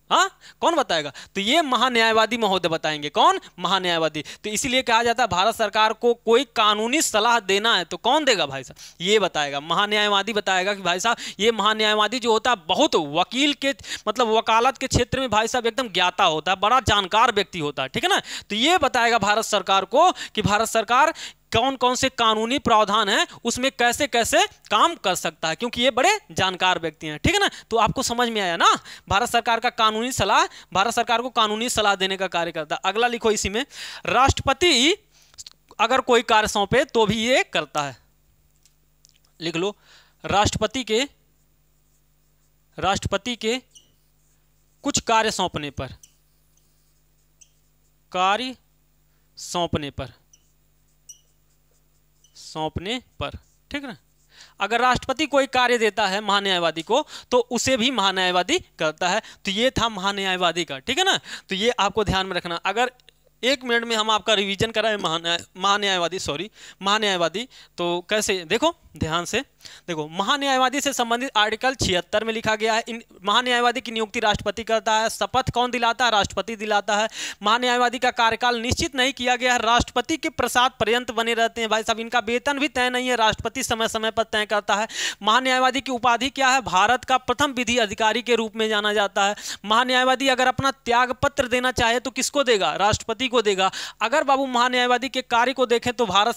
हाँ, कौन बताएगा? तो ये महान्यायवादी महोदय बताएंगे। कौन? महान्यायवादी। तो इसीलिए कहा जाता है भारत सरकार को कोई कानूनी सलाह देना है तो कौन देगा भाई साहब? ये बताएगा, महान्यायवादी बताएगा कि भाई साहब ये महान्यायवादी जो होता है बहुत वकील के मतलब वकालत के क्षेत्र में भाई साहब एकदम ज्ञाता होता है, बड़ा जानकार व्यक्ति होता है, ठीक है ना। तो ये बताएगा भारत सरकार को कि भारत सरकार कौन कौन से कानूनी प्रावधान है उसमें कैसे कैसे काम कर सकता है, क्योंकि ये बड़े जानकार व्यक्ति हैं, ठीक है ना। तो आपको समझ में आया ना, भारत सरकार का कानूनी सलाह, भारत सरकार को कानूनी सलाह देने का कार्य करता है। अगला लिखो इसी में, राष्ट्रपति अगर कोई कार्य सौंपे तो भी ये करता है। लिख लो, राष्ट्रपति के कुछ कार्य सौंपने पर, ठीक है ना। अगर राष्ट्रपति कोई कार्य देता है महान्यायवादी को तो उसे भी महान्यायवादी करता है। तो ये था महान्यायवादी का, ठीक है ना। तो ये आपको ध्यान में रखना। अगर 1 मिनट में हम आपका रिवीजन कराएं महान्यायवादी तो कैसे, देखो ध्यान से देखो, महान्यायवादी से संबंधित आर्टिकल 76 में लिखा गया है। इन महान्यायवादी की नियुक्ति राष्ट्रपति करता है। शपथ कौन दिलाता है? राष्ट्रपति दिलाता है। महान्यायवादी का कार्यकाल निश्चित नहीं किया गया है, राष्ट्रपति के प्रसाद पर्यंत बने रहते हैं। भाई साहब इनका वेतन भी तय नहीं है, राष्ट्रपति समय समय पर तय करता है। महान्यायवादी की उपाधि क्या है? भारत का प्रथम विधि अधिकारी के रूप में जाना जाता है। महान्यायवादी अगर अपना त्याग पत्र देना चाहे तो किसको देगा? राष्ट्रपति को देगा। अगर बाबू महान्यायवादी के कार्य को देखें तो भारत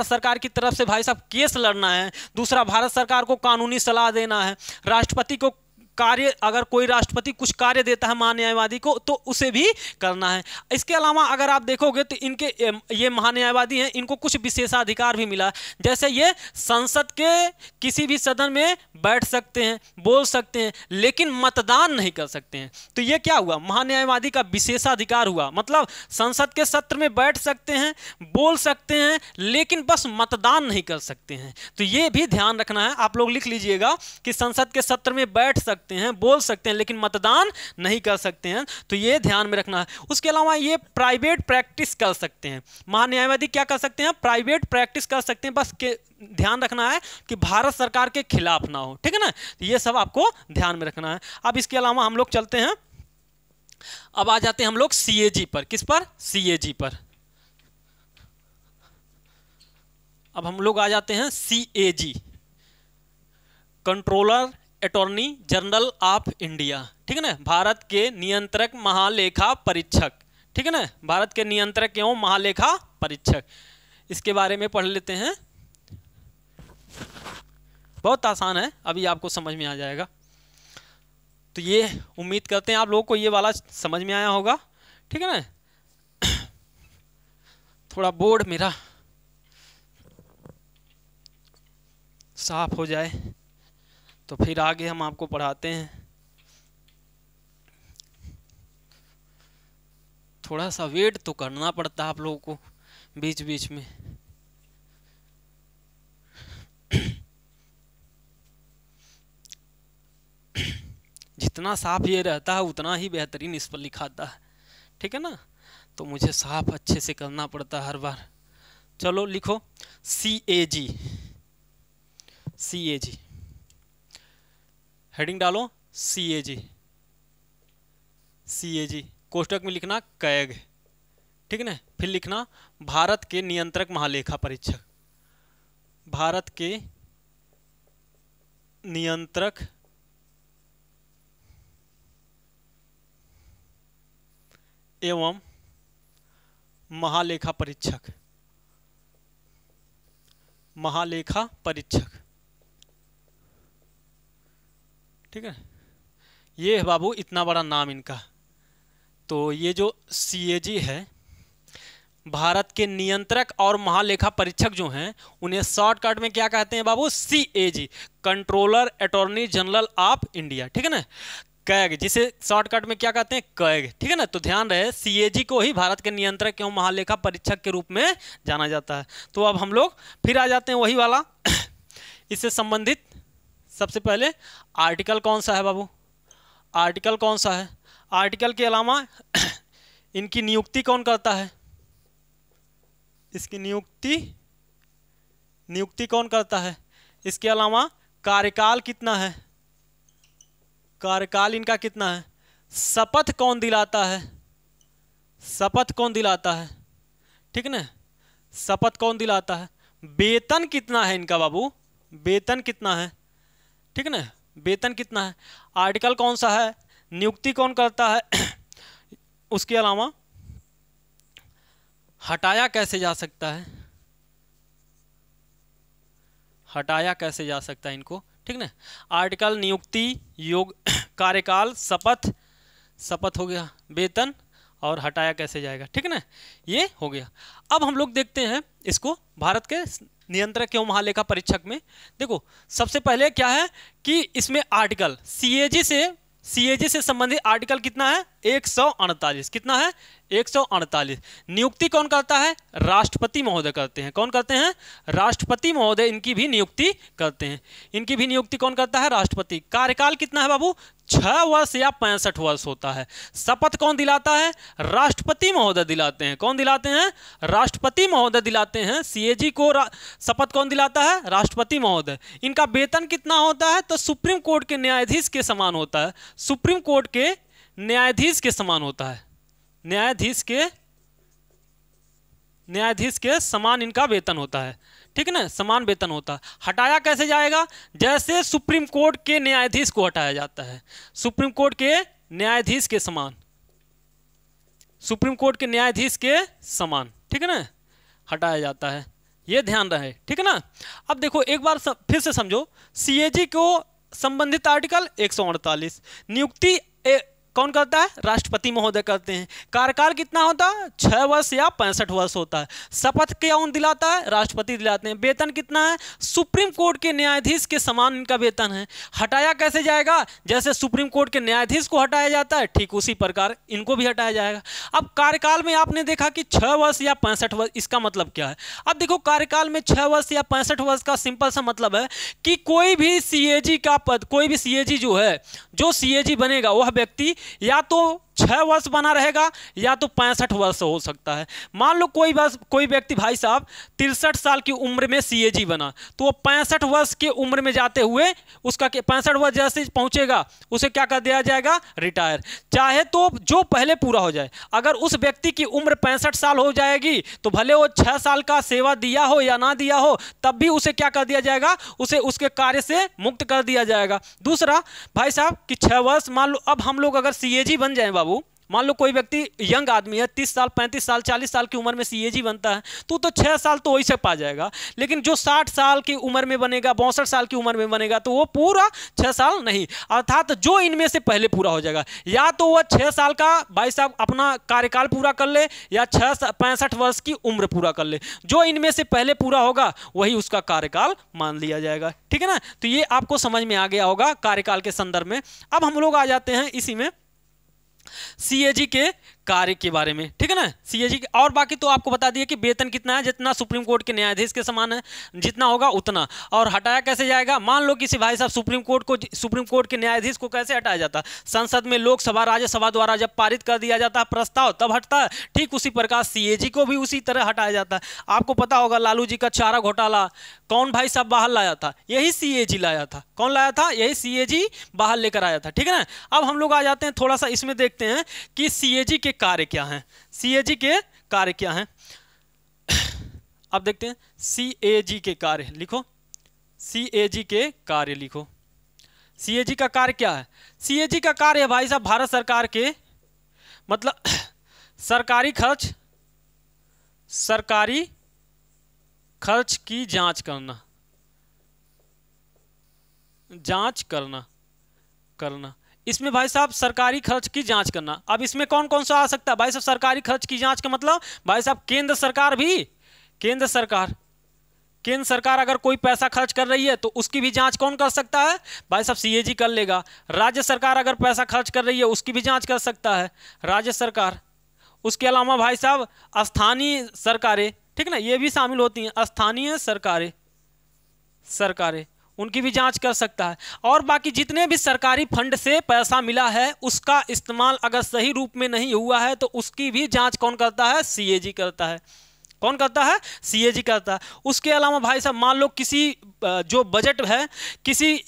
सरकार की तरफ से भाई साहब केस लड़ना है, दूसरा भारत सरकार को कानूनी सलाह देना है, राष्ट्रपति को कार्य, अगर कोई राष्ट्रपति कुछ कार्य देता है महान्यायवादी को तो उसे भी करना है। इसके अलावा अगर आप देखोगे तो इनके ये महान्यायवादी हैं, इनको कुछ विशेषाधिकार भी मिला, जैसे ये संसद के किसी भी सदन में बैठ सकते हैं, बोल सकते हैं, लेकिन मतदान नहीं कर सकते हैं। तो ये क्या हुआ? महान्यायवादी का विशेषाधिकार हुआ। मतलब संसद के सत्र में बैठ सकते हैं, बोल सकते हैं, लेकिन बस मतदान नहीं कर सकते हैं। तो ये भी ध्यान रखना है, आप लोग लिख लीजिएगा कि संसद के सत्र में बैठ सकते हैं, बोल सकते हैं, लेकिन मतदान नहीं कर सकते हैं। तो ये ध्यान में रखना है। उसके अलावा ये प्राइवेट प्रैक्टिस कर सकते हैं। महान्यायवादी क्या कर सकते हैं? प्राइवेट प्रैक्टिस कर सकते हैं, बस ध्यान रखना है कि भारत सरकार के खिलाफ ना हो, ठीक है ना। तो ये सब आपको ध्यान में रखना है। अब इसके अलावा हम लोग चलते हैं अब आ जाते हैं हम लोग सीएजी पर। किस पर? सीएजी पर। अब हम लोग आ जाते हैं CAG, controller attorney general of India, ठीक है ना, भारत के नियंत्रक महालेखा परीक्षक, ठीक है ना, भारत के नियंत्रक एवं महालेखा परीक्षक। इसके बारे में पढ़ लेते हैं, बहुत आसान है, अभी आपको समझ में आ जाएगा। तो ये उम्मीद करते हैं आप लोगों को ये वाला समझ में आया होगा, ठीक है ना। थोड़ा बोर्ड मेरा साफ हो जाए तो फिर आगे हम आपको पढ़ाते हैं। थोड़ा सा वेट तो करना पड़ता है आप लोगों को बीच बीच में। जितना साफ ये रहता है उतना ही बेहतरीन इस पर लिखाता है, ठीक है ना, तो मुझे साफ अच्छे से करना पड़ता है हर बार। चलो लिखो सीएजी, सीएजी हेडिंग डालो सीएजी, सीएजी कोष्टक में लिखना कैग, ठीक है ना, फिर लिखना भारत के नियंत्रक महालेखा परीक्षक, भारत के नियंत्रक एवं महालेखा परीक्षक, महालेखा परीक्षक, ठीक है। ये है बाबू इतना बड़ा नाम इनका। तो ये जो सीएजी है, भारत के नियंत्रक और महालेखा परीक्षक जो हैं उन्हें शॉर्टकट में क्या कहते हैं बाबू? CAG, controller attorney general of India, ठीक है ना, कैग, जिसे शॉर्टकट में क्या कहते हैं? कैग, ठीक है ना। तो ध्यान रहे सीएजी को ही भारत के नियंत्रक एवं महालेखा परीक्षक के रूप में जाना जाता है। तो अब हम लोग फिर आ जाते हैं वही वाला इससे संबंधित। सबसे पहले आर्टिकल कौन सा है बाबू? आर्टिकल कौन सा है? आर्टिकल के अलावा इनकी नियुक्ति कौन करता है? इसकी नियुक्ति कौन करता है? इसके अलावा कार्यकाल कितना है? कार्यकाल इनका कितना है? शपथ कौन दिलाता है? शपथ कौन दिलाता है? ठीक है ना, शपथ कौन दिलाता है? वेतन कितना है इनका बाबू? वेतन कितना है? ठीक है ना, वेतन कितना है? आर्टिकल कौन सा है? नियुक्ति कौन करता है? उसके अलावा हटाया कैसे जा सकता है? हटाया कैसे जा सकता है इनको, ठीक ना। आर्टिकल, नियुक्ति, योग, कार्यकाल, शपथ, शपथ हो गया, वेतन और हटाया कैसे जाएगा, ठीक है ना, ये हो गया। अब हम लोग देखते हैं इसको भारत के नियंत्रक एवं महालेखा परीक्षक में। देखो सबसे पहले क्या है कि इसमें आर्टिकल सीएजी से संबंधित आर्टिकल कितना है? 148। कितना है? 148। नियुक्ति कौन करता है? राष्ट्रपति महोदय करते हैं। कौन करते हैं? राष्ट्रपति महोदय इनकी भी नियुक्ति करते हैं। इनकी भी नियुक्ति कौन करता है? राष्ट्रपति। कार्यकाल कितना है बाबू? 6 वर्ष या 65 वर्ष होता है। शपथ कौन दिलाता है? राष्ट्रपति महोदय दिलाते हैं। कौन दिलाते हैं? राष्ट्रपति महोदय दिलाते हैं। सीएजी को शपथ कौन दिलाता है? राष्ट्रपति महोदय। इनका वेतन कितना होता है? तो सुप्रीम कोर्ट के न्यायाधीश के समान होता है। सुप्रीम कोर्ट के न्यायाधीश के समान होता है। न्यायाधीश के समान इनका वेतन होता है, ठीक है ना, समान वेतन होता है। हटाया कैसे जाएगा? जैसे सुप्रीम कोर्ट के न्यायाधीश को हटाया जाता है, सुप्रीम कोर्ट के न्यायाधीश के समान, सुप्रीम कोर्ट के न्यायाधीश के समान, ठीक है ना, हटाया जाता है। ये ध्यान रहे, ठीक है ना। अब देखो एक बार फिर से समझो, सीएजी को संबंधित आर्टिकल 148। नियुक्ति कौन करता है? राष्ट्रपति महोदय करते हैं। कार्यकाल कितना होता है? 6 वर्ष या 65 वर्ष होता है। शपथ कौन दिलाता है? राष्ट्रपति दिलाते हैं। वेतन कितना है? सुप्रीम कोर्ट के न्यायाधीश के समान इनका वेतन है। हटाया कैसे जाएगा? जैसे सुप्रीम कोर्ट के न्यायाधीश को हटाया जाता है, ठीक उसी प्रकार इनको भी हटाया जाएगा। अब कार्यकाल में आपने देखा कि 6 वर्ष या 65 वर्ष, इसका मतलब क्या है? अब देखो कार्यकाल में 6 वर्ष या 65 वर्ष का सिंपल सा मतलब है कि कोई भी सीएजी का पद, कोई भी सीएजी जो है, जो सीएजी बनेगा वह व्यक्ति या तो 6 वर्ष बना रहेगा या तो 65 वर्ष हो सकता है। मान लो कोई व्यक्ति भाई साहब 63 साल की उम्र में सीएजी बना, तो वो 65 वर्ष की उम्र में जाते हुए उसका 65 वर्ष जैसे पहुंचेगा उसे क्या कर दिया जाएगा, रिटायर। चाहे तो जो पहले पूरा हो जाए, अगर उस व्यक्ति की उम्र 65 साल हो जाएगी तो भले वो 6 साल का सेवा दिया हो या ना दिया हो, तब भी उसे क्या कर दिया जाएगा, उसे उसके कार्य से मुक्त कर दिया जाएगा। दूसरा भाई साहब कि 6 वर्ष, मान लो अब हम लोग अगर सीएजी बन जाए बाबू, मान लो कोई व्यक्ति यंग आदमी है, 30 साल 35 साल 40 साल की उम्र में सीएजी बनता है, तो 6 साल तो वही से पा जाएगा। लेकिन जो 60 साल की उम्र में बनेगा, 62 साल की उम्र में बनेगा, तो वो पूरा 6 साल नहीं, अर्थात जो इनमें से पहले पूरा हो जाएगा, या तो वह 6 साल का भाई साहब अपना कार्यकाल पूरा कर ले या 65 वर्ष की उम्र पूरा कर ले, जो इनमें से पहले पूरा होगा वही उसका कार्यकाल मान लिया जाएगा। ठीक है ना, तो ये आपको समझ में आ गया होगा कार्यकाल के संदर्भ में। अब हम लोग आ जाते हैं इसी में सीएजी के कार्य के बारे में। ठीक है ना, सीएजी और बाकी तो आपको बता दिया कि वेतन कितना है, जितना सुप्रीम कोर्ट के न्यायाधीश के समान है, जितना होगा उतना। और हटाया कैसे जाएगा, मान लो किसी भाई साहब सुप्रीम कोर्ट के न्यायाधीश को कैसे हटाया जाता है, संसद में लोकसभा राज्यसभा द्वारा जब पारित कर दिया जाता है प्रस्ताव तब हटता है। ठीक उसी प्रकार सीएजी को भी उसी तरह हटाया जाता है। आपको पता होगा लालू जी का चारा घोटाला कौन भाई साहब बाहर लाया था, यही सीएजी लाया था। कौन लाया था, यही सीएजी बाहर लेकर आया था। ठीक है ना, अब हम लोग आ जाते हैं थोड़ा सा इसमें देखते हैं कि सीएजी के कार्य क्या हैं, सीएजी के कार्य क्या हैं। अब देखते हैं सीएजी के कार्य लिखो, सीएजी के कार्य लिखो। सीएजी का कार्य क्या है, सीएजी का कार्य है भाई साहब भारत सरकार के मतलब सरकारी खर्च की जांच करना। इसमें भाई साहब सरकारी खर्च की जांच करना। अब इसमें कौन कौन सा आ सकता है भाई साहब, सरकारी खर्च की जांच का मतलब भाई साहब केंद्र सरकार अगर कोई पैसा खर्च कर रही है तो उसकी भी जांच कौन कर सकता है, भाई साहब सीएजी कर लेगा। राज्य सरकार अगर पैसा खर्च कर रही है उसकी भी जांच कर सकता है राज्य सरकार। उसके अलावा भाई साहब स्थानीय सरकारें, ठीक ना, ये भी शामिल होती हैं, स्थानीय सरकारें उनकी भी जांच कर सकता है। और बाकी जितने भी सरकारी फंड से पैसा मिला है उसका इस्तेमाल अगर सही रूप में नहीं हुआ है तो उसकी भी जांच कौन करता है, सीएजी करता है। कौन करता है, सीएजी करता है। उसके अलावा भाई साहब मान लो किसी जो बजट है किसी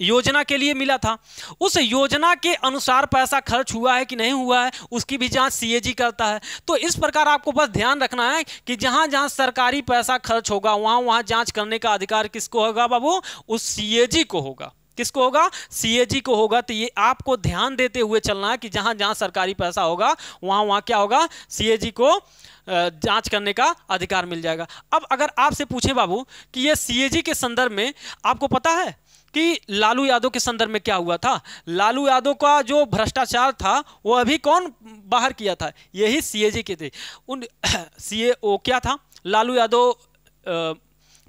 योजना के लिए मिला था, उस योजना के अनुसार पैसा खर्च हुआ है कि नहीं हुआ है उसकी भी जांच सीएजी करता है। तो इस प्रकार आपको बस ध्यान रखना है कि जहां जहां सरकारी पैसा खर्च होगा वहां वहां जांच करने का अधिकार किसको होगा बाबू, उस सीएजी को होगा। किसको होगा, सीएजी को होगा। तो ये आपको ध्यान देते हुए चलना है कि जहां जहां सरकारी पैसा होगा वहां वहां क्या होगा, सीएजी को जांच करने का अधिकार मिल जाएगा। अब अगर आपसे पूछे बाबू कि ये सीएजी के संदर्भ में आपको पता है कि लालू यादव के संदर्भ में क्या हुआ था, लालू यादव का जो भ्रष्टाचार था वो अभी कौन बाहर किया था, यही सीएजी के थे। उन सीएओ क्या था, लालू यादव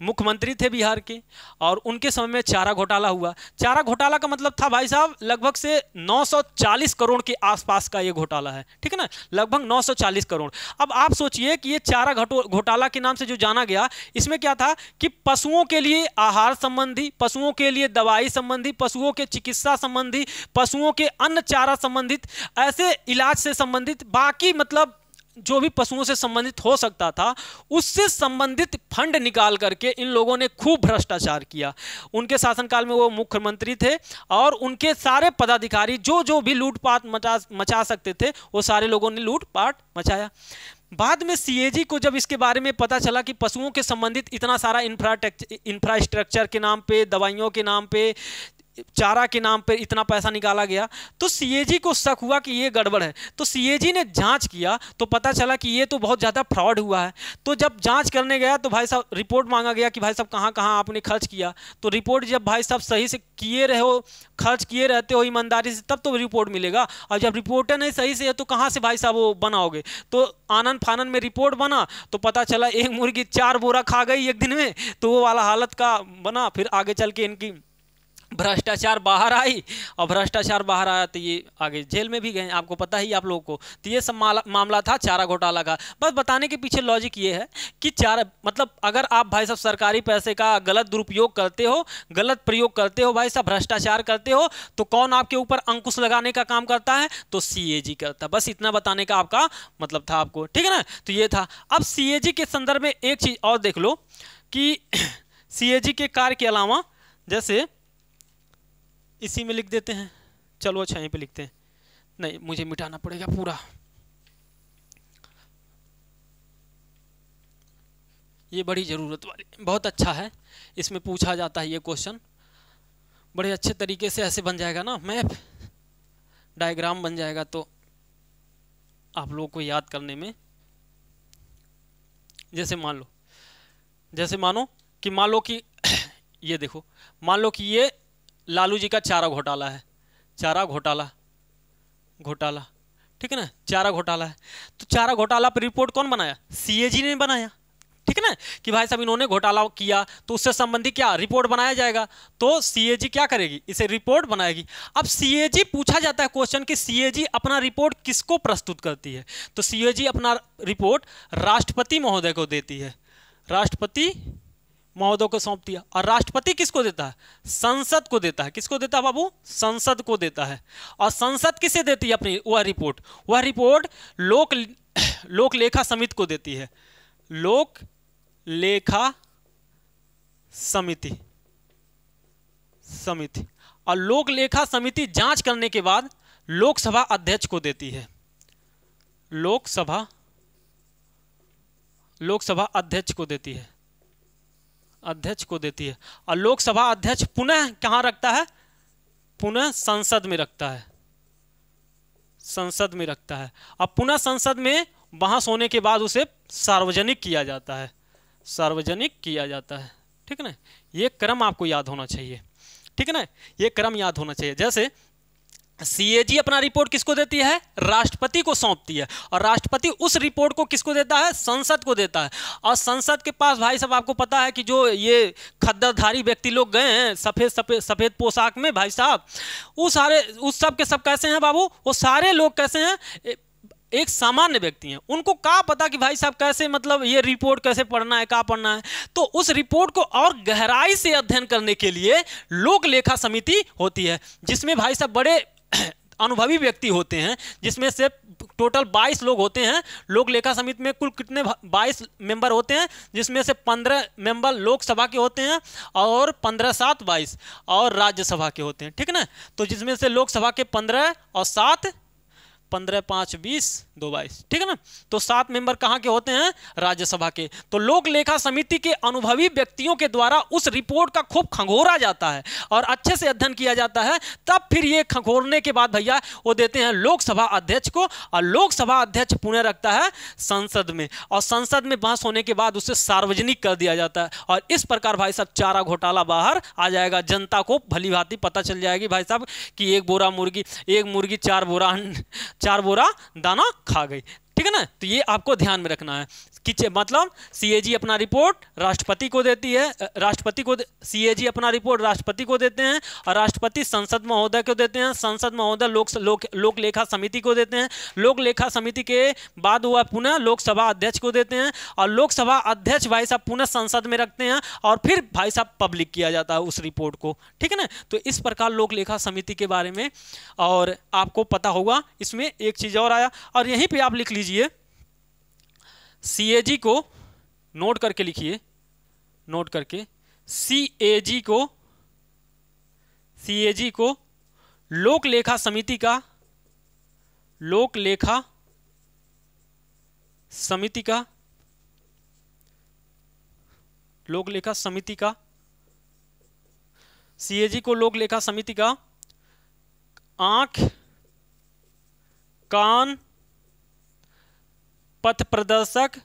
मुख्यमंत्री थे बिहार के और उनके समय में चारा घोटाला हुआ। चारा घोटाला का मतलब था भाई साहब लगभग से 940 करोड़ के आसपास का ये घोटाला है। ठीक है ना, लगभग 940 करोड़। अब आप सोचिए कि ये चारा घोटाला के नाम से जो जाना गया, इसमें क्या था कि पशुओं के लिए आहार संबंधी, पशुओं के लिए दवाई संबंधी, पशुओं के चिकित्सा संबंधी, पशुओं के अन्न चारा संबंधित, ऐसे इलाज से संबंधित बाकी मतलब जो भी पशुओं से संबंधित हो सकता था उससे संबंधित फंड निकाल करके इन लोगों ने खूब भ्रष्टाचार किया। उनके शासनकाल में वो मुख्यमंत्री थे और उनके सारे पदाधिकारी जो भी लूटपाट मचा सकते थे वो सारे लोगों ने लूटपाट मचाया। बाद में सीएजी को जब इसके बारे में पता चला कि पशुओं के संबंधित इतना सारा इंफ्रास्ट्रक्चर के नाम पे, दवाइयों के नाम पे, चारा के नाम पर इतना पैसा निकाला गया, तो सीएजी को शक हुआ कि ये गड़बड़ है। तो सीएजी ने जांच किया तो पता चला कि ये तो बहुत ज़्यादा फ्रॉड हुआ है। तो जब जांच करने गया तो भाई साहब रिपोर्ट मांगा गया कि भाई साहब कहाँ कहाँ आपने खर्च किया। तो रिपोर्ट जब भाई साहब सही से किए रहे हो, खर्च किए रहते हो ईमानदारी से, तब तो रिपोर्ट मिलेगा। और जब रिपोर्ट नहीं सही से है तो कहाँ से भाई साहब वो बनाओगे। तो आनन फानन में रिपोर्ट बना तो पता चला एक मुर्गी 4 बोरा खा गई एक दिन में, तो वो वाला हालत का बना। फिर आगे चल के इनकी भ्रष्टाचार बाहर आई, और भ्रष्टाचार बाहर आया तो ये आगे जेल में भी गए, आपको पता ही आप लोगों को। तो ये सब मामला था चारा घोटाला का। बस बताने के पीछे लॉजिक ये है कि चारा मतलब अगर आप भाई साहब सरकारी पैसे का गलत दुरुपयोग करते हो, गलत प्रयोग करते हो भाई साहब, भ्रष्टाचार करते हो, तो कौन आपके ऊपर अंकुश लगाने का काम करता है? तो सीएजी करता है। बस इतना बताने का आपका मतलब था आपको, ठीक है ना। तो ये था। अब सीएजी के संदर्भ में एक चीज और देख लो कि सीएजी के कार्य के अलावा, जैसे इसी में लिख देते हैं, चलो अच्छा यहीं पे लिखते हैं, नहीं मुझे मिटाना पड़ेगा पूरा, ये बड़ी ज़रूरत वाली, बहुत अच्छा है, इसमें पूछा जाता है ये क्वेश्चन बड़े अच्छे तरीके से। ऐसे बन जाएगा ना मैप, डायग्राम बन जाएगा, तो आप लोगों को याद करने में। जैसे मानो कि मान लो कि ये देखो, मान लो कि ये लालू जी का चारा घोटाला है, चारा घोटाला, ठीक है ना, चारा घोटाला है। तो चारा घोटाला पर रिपोर्ट कौन बनाया? सीएजी ने बनाया, ठीक है ना, कि भाई साहब इन्होंने घोटाला किया, तो उससे संबंधी क्या रिपोर्ट बनाया जाएगा, तो सीएजी क्या करेगी? इसे रिपोर्ट बनाएगी। अब सीएजी पूछा जाता है क्वेश्चन कि सीएजी अपना रिपोर्ट किसको प्रस्तुत करती है? तो सीएजी अपना रिपोर्ट राष्ट्रपति महोदय को देती है, राष्ट्रपति महोदय को सौंपती है। और राष्ट्रपति किसको देता है? संसद को देता है। किसको देता है बाबू? संसद को देता है। और संसद किसे देती है अपनी वह रिपोर्ट लोक लेखा समिति को देती है, लोक लेखा समिति। और लोक लेखा समिति जांच करने के बाद लोकसभा अध्यक्ष को देती है, लोकसभा अध्यक्ष को देती है, और लोकसभा अध्यक्ष पुनः कहां रखता है? पुनः संसद में रखता है। अब पुनः संसद में बहस होने के बाद उसे सार्वजनिक किया जाता है, ठीक है ना। ये क्रम आपको याद होना चाहिए, ठीक है ना, ये क्रम याद होना चाहिए। जैसे सीएजी अपना रिपोर्ट किसको देती है? राष्ट्रपति को सौंपती है, और राष्ट्रपति उस रिपोर्ट को किसको देता है? संसद को देता है। और संसद के पास भाई साहब आपको पता है कि जो ये खद्दरधारी व्यक्ति लोग गए हैं सफेद पोशाक में भाई साहब, उस सब के सब कैसे हैं बाबू? वो सारे लोग कैसे हैं? एक सामान्य व्यक्ति हैं, उनको क्या पता कि भाई साहब कैसे मतलब ये रिपोर्ट कैसे पढ़ना है, क्या पढ़ना है। तो उस रिपोर्ट को और गहराई से अध्ययन करने के लिए लोक लेखा समिति होती है, जिसमें भाई साहब बड़े अनुभवी व्यक्ति होते हैं, जिसमें से टोटल 22 लोग होते हैं। लोक लेखा समिति में कुल कितने 22 मेंबर होते हैं, जिसमें से 15 मेंबर लोकसभा के होते हैं और 15 7 22 और राज्यसभा के होते हैं, ठीक है ना। तो जिसमें से लोकसभा के 15 और 7 15 5 20 2 22, ठीक है ना। तो 7 मेंबर कहाँ के होते हैं? राज्यसभा के। तो लोक लेखा समिति के अनुभवी व्यक्तियों के द्वारा उस रिपोर्ट का खूब खंगोरा जाता है और अच्छे से अध्ययन किया जाता है। तब फिर ये खंगोरने के बाद भैया वो देते हैं लोकसभा अध्यक्ष को, और लोकसभा अध्यक्ष पुनः रखता है संसद में, और संसद में बहस होने के बाद उसे सार्वजनिक कर दिया जाता है। और इस प्रकार भाई साहब चारा घोटाला बाहर आ जाएगा, जनता को भली भांति पता चल जाएगी भाई साहब कि एक मुर्गी 4 बोरा दाना खा गई, ठीक है ना। तो ये आपको ध्यान में रखना है कि मतलब सीएजी अपना रिपोर्ट राष्ट्रपति को देती है, सीएजी अपना रिपोर्ट राष्ट्रपति को देते हैं, और राष्ट्रपति संसद महोदय को देते हैं, संसद महोदय लोक लेखा समिति को देते हैं, लोक लेखा समिति के बाद वह पुनः लोकसभा अध्यक्ष को देते हैं, और लोकसभा अध्यक्ष भाई साहब पुनः संसद में रखते हैं, और फिर भाई साहब पब्लिक किया जाता है उस रिपोर्ट को, ठीक है ना। तो इस प्रकार लोक लेखा समिति के बारे में और आपको पता होगा। इसमें एक चीज और आया, और यहीं पर आप लिख लीजिए, सीएजी को नोट करके लिखिए, सीएजी को लोक लेखा समिति का सीएजी को लोक लेखा समिति का आंख कान पथ प्रदर्शक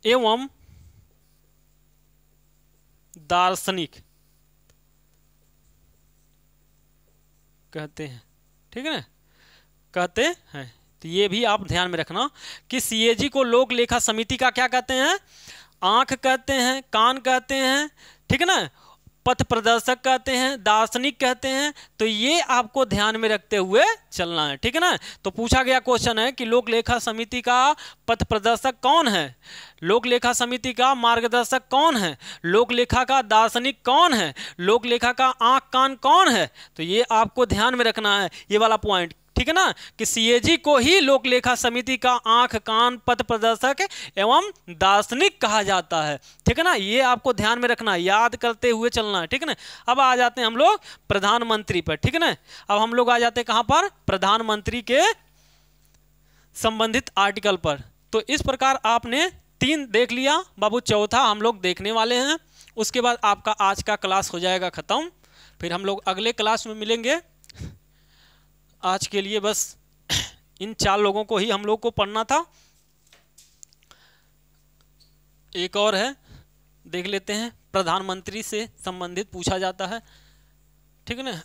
एवं दार्शनिक कहते हैं, ठीक है ना, कहते हैं। तो ये भी आप ध्यान में रखना कि सीएजी को लोक लेखा समिति का क्या कहते हैं, आंख कहते हैं, कान कहते हैं, ठीक है ना, पथ प्रदर्शक कहते हैं, दार्शनिक कहते हैं। तो ये आपको ध्यान में रखते हुए चलना है, ठीक है ना। तो पूछा गया क्वेश्चन है कि लोक लेखा समिति का पथ प्रदर्शक कौन है, लोक लेखा समिति का मार्गदर्शक कौन है, लोक लेखा का दार्शनिक कौन है, लोक लेखा का आंख कान कौन है। तो ये आपको ध्यान में रखना है ये वाला पॉइंट, ठीक है ना, कि सीएजी को ही लोक लेखा समिति का आंख कान पथ प्रदर्शक एवं दार्शनिक कहा जाता है, ठीक है ना। ये आपको ध्यान में रखना, याद करते हुए चलना है, ठीक है ना। अब आ जाते हैं हम लोग प्रधानमंत्री पर, ठीक है ना। अब हम लोग आ जाते हैं कहां पर, प्रधानमंत्री के संबंधित आर्टिकल पर। तो इस प्रकार आपने 3 देख लिया बाबू, चौथा हम लोग देखने वाले हैं। उसके बाद आपका आज का क्लास हो जाएगा खत्म, फिर हम लोग अगले क्लास में मिलेंगे। आज के लिए बस इन 4 लोगों को ही हम लोग को पढ़ना था। एक और है, देख लेते हैं, प्रधानमंत्री से संबंधित पूछा जाता है, ठीक है ना।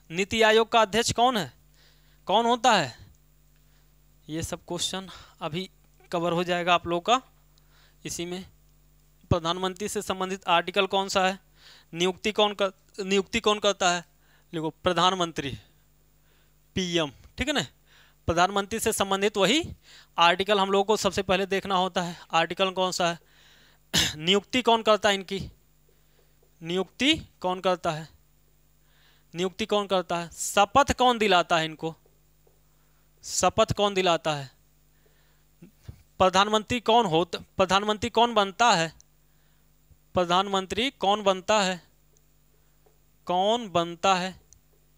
नीति आयोग का अध्यक्ष कौन है, कौन होता है, ये सब क्वेश्चन अभी कवर हो जाएगा आप लोग का इसी में। प्रधानमंत्री से संबंधित आर्टिकल कौन सा है, नियुक्ति कौन करता है, देखो प्रधानमंत्री पीएम, ठीक है ना। प्रधानमंत्री से संबंधित वही आर्टिकल हम लोगों को सबसे पहले देखना होता है। आर्टिकल कौन सा है, नियुक्ति कौन करता है इनकी, नियुक्ति कौन करता है, नियुक्ति कौन करता है, शपथ कौन दिलाता है इनको, शपथ कौन दिलाता है, प्रधानमंत्री कौन होता, प्रधानमंत्री कौन बनता है, प्रधानमंत्री कौन बनता है, कौन बनता है,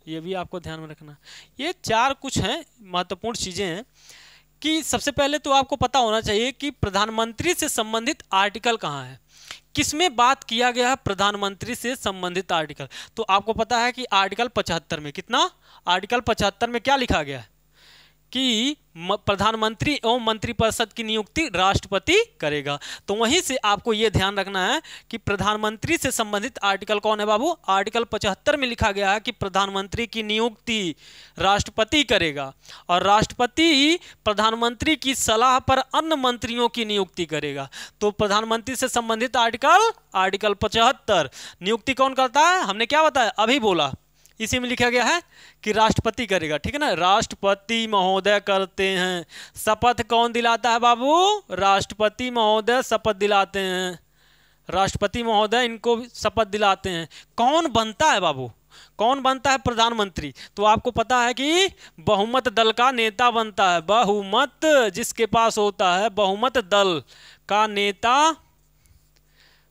ये भी आपको ध्यान में रखना। ये 4 कुछ हैं महत्वपूर्ण चीज़ें हैं कि सबसे पहले तो आपको पता होना चाहिए कि प्रधानमंत्री से संबंधित आर्टिकल कहाँ है, किसमें बात किया गया है प्रधानमंत्री से संबंधित आर्टिकल। तो आपको पता है कि आर्टिकल 75 में, कितना, आर्टिकल 75 में क्या लिखा गया है कि प्रधानमंत्री एवं मंत्रिपरिषद की नियुक्ति राष्ट्रपति करेगा। तो वहीं से आपको यह ध्यान रखना है कि प्रधानमंत्री से संबंधित आर्टिकल कौन है बाबू, आर्टिकल 75 में लिखा गया है कि प्रधानमंत्री की नियुक्ति राष्ट्रपति करेगा और राष्ट्रपति प्रधानमंत्री की सलाह पर अन्य मंत्रियों की नियुक्ति करेगा। तो प्रधानमंत्री से संबंधित आर्टिकल 75 नियुक्ति कौन करता है, हमने क्या बताया अभी बोला, इसी में लिखा गया है कि राष्ट्रपति करेगा, ठीक है ना, राष्ट्रपति महोदय करते हैं। शपथ कौन दिलाता है बाबू, राष्ट्रपति महोदय शपथ दिलाते हैं, राष्ट्रपति महोदय इनको शपथ दिलाते हैं। कौन बनता है बाबू, कौन बनता है, प्रधानमंत्री। तो आपको पता है कि बहुमत दल का नेता बनता है, बहुमत जिसके पास होता है, बहुमत दल का नेता,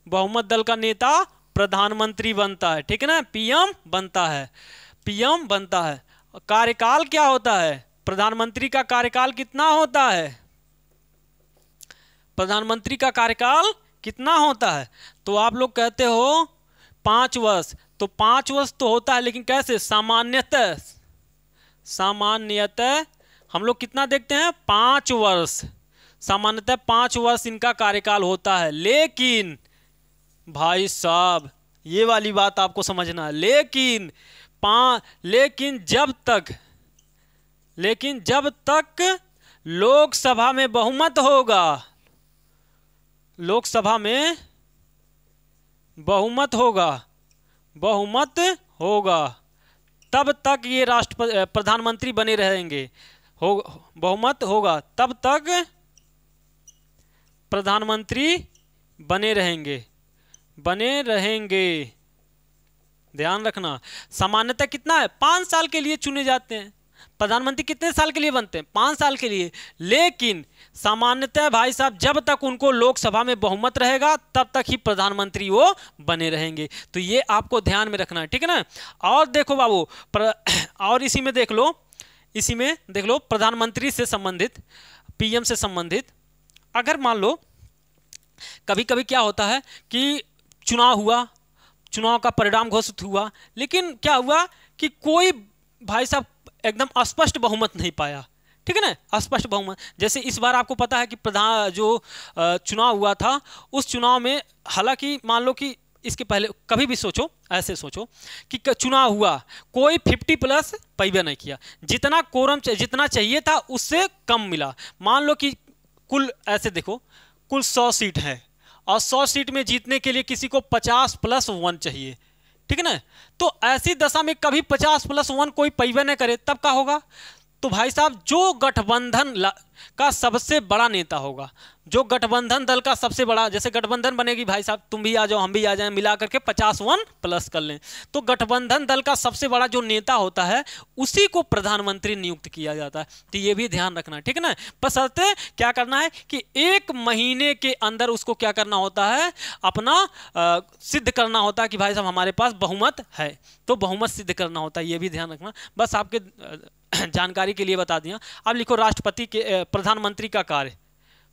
बहुमत दल का नेता प्रधानमंत्री बनता है, ठीक है ना, पीएम बनता है, पीएम बनता है। कार्यकाल क्या होता है, प्रधानमंत्री का कार्यकाल कितना होता है, प्रधानमंत्री का कार्यकाल कितना होता है। तो आप लोग कहते हो 5 वर्ष, तो 5 वर्ष तो होता है, लेकिन कैसे, सामान्यतः, सामान्यतः हम लोग कितना देखते हैं, 5 वर्ष, सामान्यतः 5 वर्ष इनका कार्यकाल होता है। लेकिन भाई साहब ये वाली बात आपको समझना है, लेकिन जब तक लोकसभा में बहुमत होगा, लोकसभा में बहुमत होगा तब तक ये प्रधानमंत्री बने रहेंगे, बहुमत होगा तब तक प्रधानमंत्री बने रहेंगे। ध्यान रखना, सामान्यतः कितना है, 5 साल के लिए चुने जाते हैं। प्रधानमंत्री कितने साल के लिए बनते हैं, 5 साल के लिए। लेकिन सामान्यतः भाई साहब जब तक उनको लोकसभा में बहुमत रहेगा तब तक ही प्रधानमंत्री वो बने रहेंगे। तो ये आपको ध्यान में रखना है, ठीक है ना। और देखो बाबू, और इसी में देख लो प्रधानमंत्री से संबंधित, पीएम से संबंधित, अगर मान लो कभी कभी क्या होता है कि चुनाव हुआ, चुनाव का परिणाम घोषित हुआ, लेकिन क्या हुआ कि कोई भाई साहब एकदम स्पष्ट बहुमत नहीं पाया, ठीक है ना, अस्पष्ट बहुमत। जैसे इस बार आपको पता है कि चुनाव हुआ था, उस चुनाव में हालांकि मान लो कि इसके पहले कभी भी सोचो, ऐसे सोचो कि चुनाव हुआ, कोई 50 प्लस पैबे नहीं किया, जितना कोरम जितना चाहिए था उससे कम मिला। मान लो कि कुल ऐसे देखो, कुल 100 सीट है और 100 सीट में जीतने के लिए किसी को 50 प्लस 1 चाहिए, ठीक है ना। तो ऐसी दशा में कभी 50 प्लस 1 कोई पैबे न करे, तब क्या होगा? तो भाई साहब जो गठबंधन का सबसे बड़ा नेता होगा, जो गठबंधन दल का सबसे बड़ा, जैसे गठबंधन बनेगी भाई साहब, तुम भी आ जाओ हम भी आ जाएं, मिला करके 51 प्लस कर लें, तो गठबंधन दल का सबसे बड़ा जो नेता होता है उसी को प्रधानमंत्री नियुक्त किया जाता है। तो ये भी ध्यान रखना है, ठीक है ना। बशर्ते क्या करना है कि 1 महीने के अंदर उसको क्या करना होता है, अपना सिद्ध करना होता है कि भाई साहब हमारे पास बहुमत है, तो बहुमत सिद्ध करना होता है, ये भी ध्यान रखना। बस आपके जानकारी के लिए बता दिया। अब लिखो राष्ट्रपति के प्रधानमंत्री का कार्य,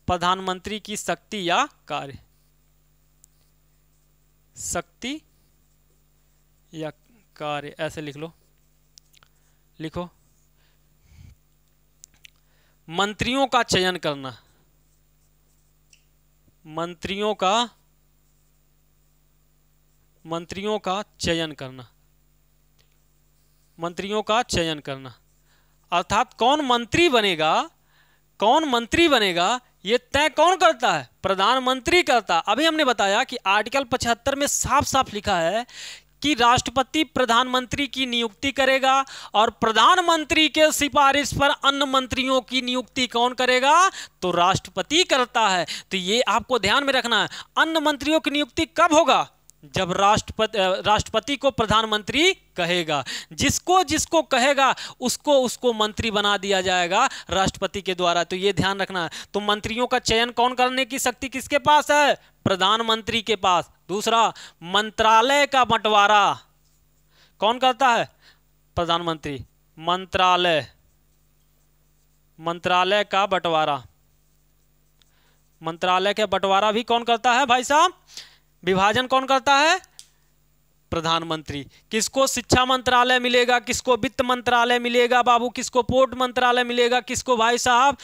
प्रधानमंत्री की शक्ति या कार्य, शक्ति या कार्य, ऐसे लिख लो। लिखो मंत्रियों का चयन करना, मंत्रियों का चयन करना, मंत्रियों का चयन करना, अर्थात कौन मंत्री बनेगा, कौन मंत्री बनेगा ये तय कौन करता है? प्रधानमंत्री करता। अभी हमने बताया कि आर्टिकल 75 में साफ साफ लिखा है कि राष्ट्रपति प्रधानमंत्री की नियुक्ति करेगा और प्रधानमंत्री के सिफारिश पर अन्य मंत्रियों की नियुक्ति कौन करेगा? तो राष्ट्रपति करता है। तो ये आपको ध्यान में रखना है। अन्य मंत्रियों की नियुक्ति कब होगा? जब राष्ट्रपति को प्रधानमंत्री कहेगा, जिसको जिसको कहेगा उसको उसको मंत्री बना दिया जाएगा राष्ट्रपति के द्वारा। तो ये ध्यान रखना है। तो मंत्रियों का चयन कौन करने की शक्ति किसके पास है? प्रधानमंत्री के पास। दूसरा, मंत्रालय का बंटवारा कौन करता है? प्रधानमंत्री। मंत्रालय, मंत्रालय का बंटवारा, मंत्रालय का बंटवारा भी कौन करता है भाई साहब? विभाजन कौन करता है? प्रधानमंत्री। किसको शिक्षा मंत्रालय मिलेगा, किसको वित्त मंत्रालय मिलेगा बाबू, किसको पोर्ट मंत्रालय मिलेगा, किसको भाई साहब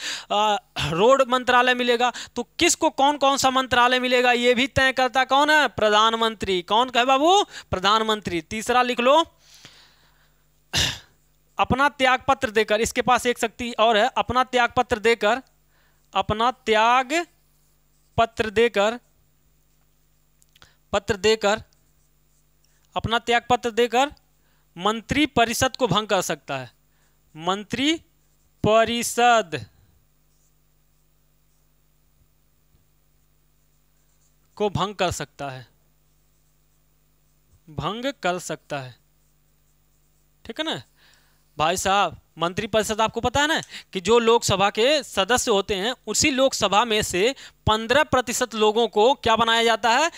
रोड मंत्रालय मिलेगा, तो किसको कौन कौन सा मंत्रालय मिलेगा ये भी तय करता कौन है? प्रधानमंत्री। कौन कहे बाबू? प्रधानमंत्री। तीसरा लिख लो, अपना त्याग पत्र देकर, इसके पास एक शक्ति और है, अपना त्याग पत्र देकर, अपना त्याग पत्र देकर, अपना त्याग पत्र देकर मंत्री परिषद को भंग कर सकता है। मंत्री परिषद को भंग कर सकता है, भंग कर सकता है, ठीक है ना भाई साहब। मंत्रिपरिषद आपको पता है ना कि जो लोकसभा के सदस्य होते हैं उसी लोकसभा में से 15% लोगों को क्या बनाया जाता है?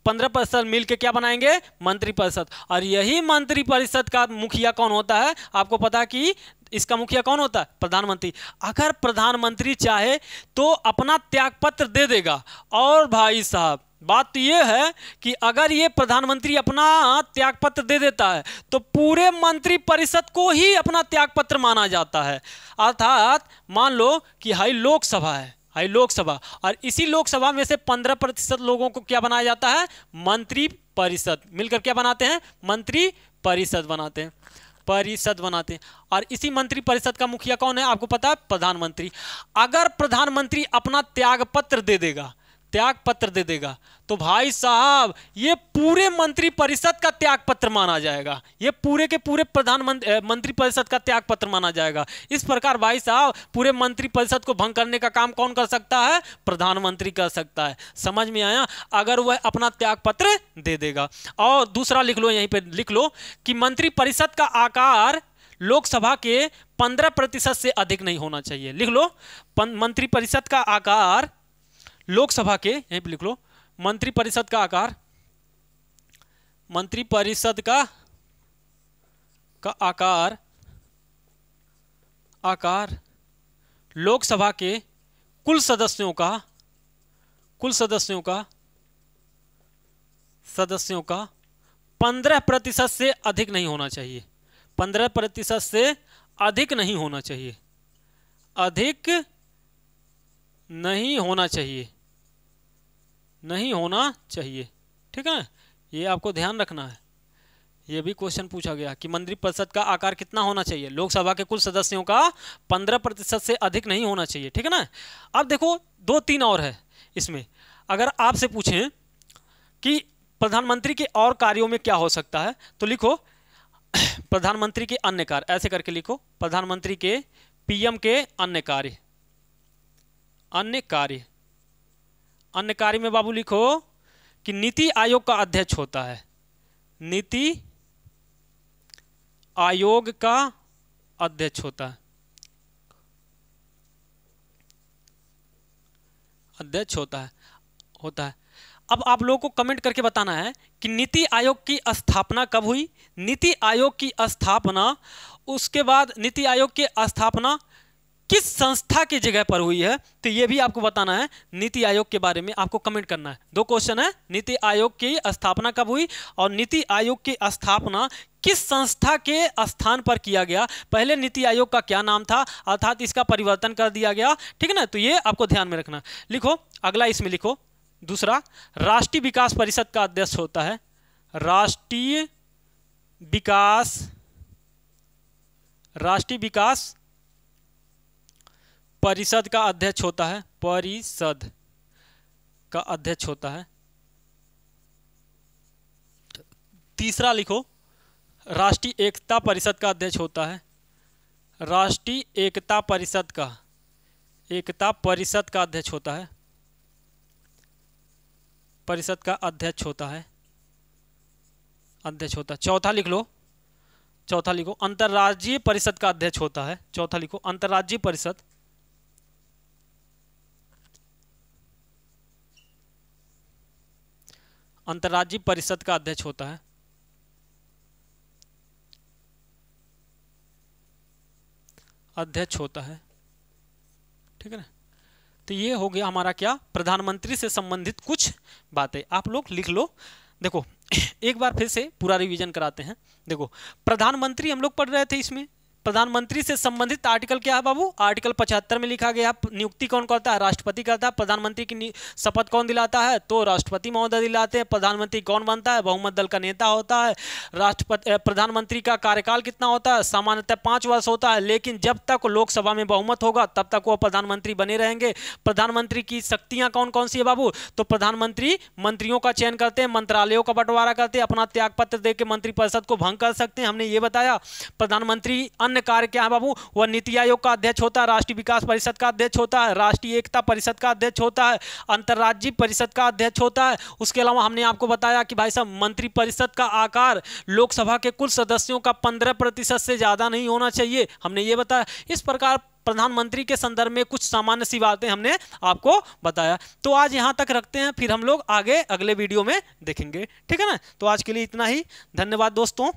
15% मिलकर क्या बनाएंगे? मंत्रिपरिषद। और यही मंत्रिपरिषद का मुखिया कौन होता है? आपको पता है कि इसका मुखिया कौन होता है? प्रधानमंत्री। अगर प्रधानमंत्री चाहे तो अपना त्यागपत्र दे देगा। और भाई साहब बात तो ये है कि अगर ये प्रधानमंत्री अपना त्यागपत्र दे देता है तो पूरे मंत्रिपरिषद को ही अपना त्यागपत्र माना जाता है। अर्थात मान लो कि हाई लोकसभा है, हाई लोकसभा, और इसी लोकसभा में से 15% लोगों को क्या बनाया जाता है? मंत्रिपरिषद। मिलकर क्या बनाते हैं? मंत्रिपरिषद बनाते हैं, परिषद बनाते हैं। और इसी मंत्रिपरिषद का मुखिया कौन है? आपको पता है? प्रधानमंत्री। अगर प्रधानमंत्री अपना त्यागपत्र दे देगा, त्यागपत्र दे देगा, तो भाई साहब ये पूरे मंत्रिपरिषद का त्यागपत्र माना जाएगा, ये पूरे के पूरे मंत्रिपरिषद का त्यागपत्र माना जाएगा। इस प्रकार भाई साहब पूरे मंत्रिपरिषद को भंग करने का काम कौन कर सकता है? प्रधानमंत्री कर सकता है। समझ में आया? अगर वह अपना त्यागपत्र दे देगा। और दूसरा लिख लो, यहीं पे लिख लो कि मंत्रिपरिषद का आकार लोकसभा के 15% से अधिक नहीं होना चाहिए। लिख लो, मंत्रिपरिषद का आकार लोकसभा के, यहीं पे लिख लो, मंत्रिपरिषद का आकार, मंत्रिपरिषद का आकार लोकसभा के कुल सदस्यों का 15% से अधिक नहीं होना चाहिए। 15% से अधिक नहीं होना चाहिए, अधिक नहीं होना चाहिए, नहीं होना चाहिए, ठीक है ना। ये आपको ध्यान रखना है। ये भी क्वेश्चन पूछा गया कि मंत्रिपरिषद का आकार कितना होना चाहिए, लोकसभा के कुल सदस्यों का 15% से अधिक नहीं होना चाहिए, ठीक है ना। अब देखो 2-3 और है इसमें। अगर आपसे पूछें कि प्रधानमंत्री के और कार्यों में क्या हो सकता है, तो लिखो प्रधानमंत्री के अन्य कार्य, ऐसे करके लिखो प्रधानमंत्री के, पीएम के अन्य कार्य। अन्य कार्य, अन्य कार्य में बाबू लिखो कि नीति आयोग का अध्यक्ष होता है, नीति आयोग का अध्यक्ष होता है, अध्यक्ष होता है। अब आप लोगों को कमेंट करके बताना है कि नीति आयोग की स्थापना कब हुई, नीति आयोग की स्थापना, उसके बाद नीति आयोग की स्थापना किस संस्था की जगह पर हुई है, तो ये भी आपको बताना है। नीति आयोग के बारे में आपको कमेंट करना है। 2 क्वेश्चन है, नीति आयोग की स्थापना कब हुई और नीति आयोग की स्थापना किस संस्था के स्थान पर किया गया। पहले नीति आयोग का क्या नाम था, अर्थात इसका परिवर्तन कर दिया गया, ठीक है ना। तो ये आपको ध्यान में रखना। लिखो अगला, इसमें लिखो दूसरा, राष्ट्रीय विकास परिषद का अध्यक्ष होता है, राष्ट्रीय विकास परिषद का अध्यक्ष होता है, परिषद का अध्यक्ष होता है। तीसरा लिखो, राष्ट्रीय एकता परिषद का अध्यक्ष होता है, राष्ट्रीय एकता परिषद का अध्यक्ष होता है, परिषद का अध्यक्ष होता है। चौथा लिख लो, अंतर्राज्यीय परिषद का अध्यक्ष होता है। चौथा लिखो, अंतर्राज्यीय परिषद, अंतर्राज्यीय परिषद का अध्यक्ष होता है। ठीक है ना। तो ये हो गया हमारा क्या, प्रधानमंत्री से संबंधित कुछ बातें आप लोग लिख लो। देखो एक बार फिर से पूरा रिवीजन कराते हैं। देखो प्रधानमंत्री हम लोग पढ़ रहे थे, इसमें प्रधानमंत्री से संबंधित आर्टिकल क्या है बाबू, आर्टिकल 75 में लिखा गया, नियुक्ति कौन करता है, राष्ट्रपति करता है। प्रधानमंत्री की शपथ कौन दिलाता है, तो राष्ट्रपति महोदय दिलाते हैं। प्रधानमंत्री कौन बनता है, बहुमत दल का नेता होता है। प्रधानमंत्री का कार्यकाल कितना होता है, सामान्यतः 5 वर्ष होता है, लेकिन जब तक लोकसभा में बहुमत होगा तब तक वो प्रधानमंत्री बने रहेंगे। प्रधानमंत्री की शक्तियां कौन कौन सी है बाबू, तो प्रधानमंत्री मंत्रियों का चयन करते हैं, मंत्रालयों का बंटवारा करते हैं, अपना त्यागपत्र देकर मंत्रिपरिषद को भंग कर सकते हैं, हमने ये बताया। प्रधानमंत्री अन्य कार्य क्या है बाबू, वह नीति आयोग का अध्यक्ष होता है, राष्ट्रीय विकास परिषद का अध्यक्ष होता है, राष्ट्रीय एकता परिषद का अध्यक्ष होता है, अंतर्राज्यीय परिषद का अध्यक्ष होता है। उसके अलावा हमने आपको बताया कि भाई साहब मंत्रिपरिषद का आकार लोकसभा के कुल सदस्यों का 15% से ज्यादा नहीं होना चाहिए, हमने ये बताया। इस प्रकार प्रधानमंत्री के संदर्भ में कुछ सामान्य सी बातें हमने आपको बताया। तो आज यहां तक रखते हैं, फिर हम लोग आगे अगले वीडियो में देखेंगे, ठीक है ना। तो आज के लिए इतना ही, धन्यवाद दोस्तों।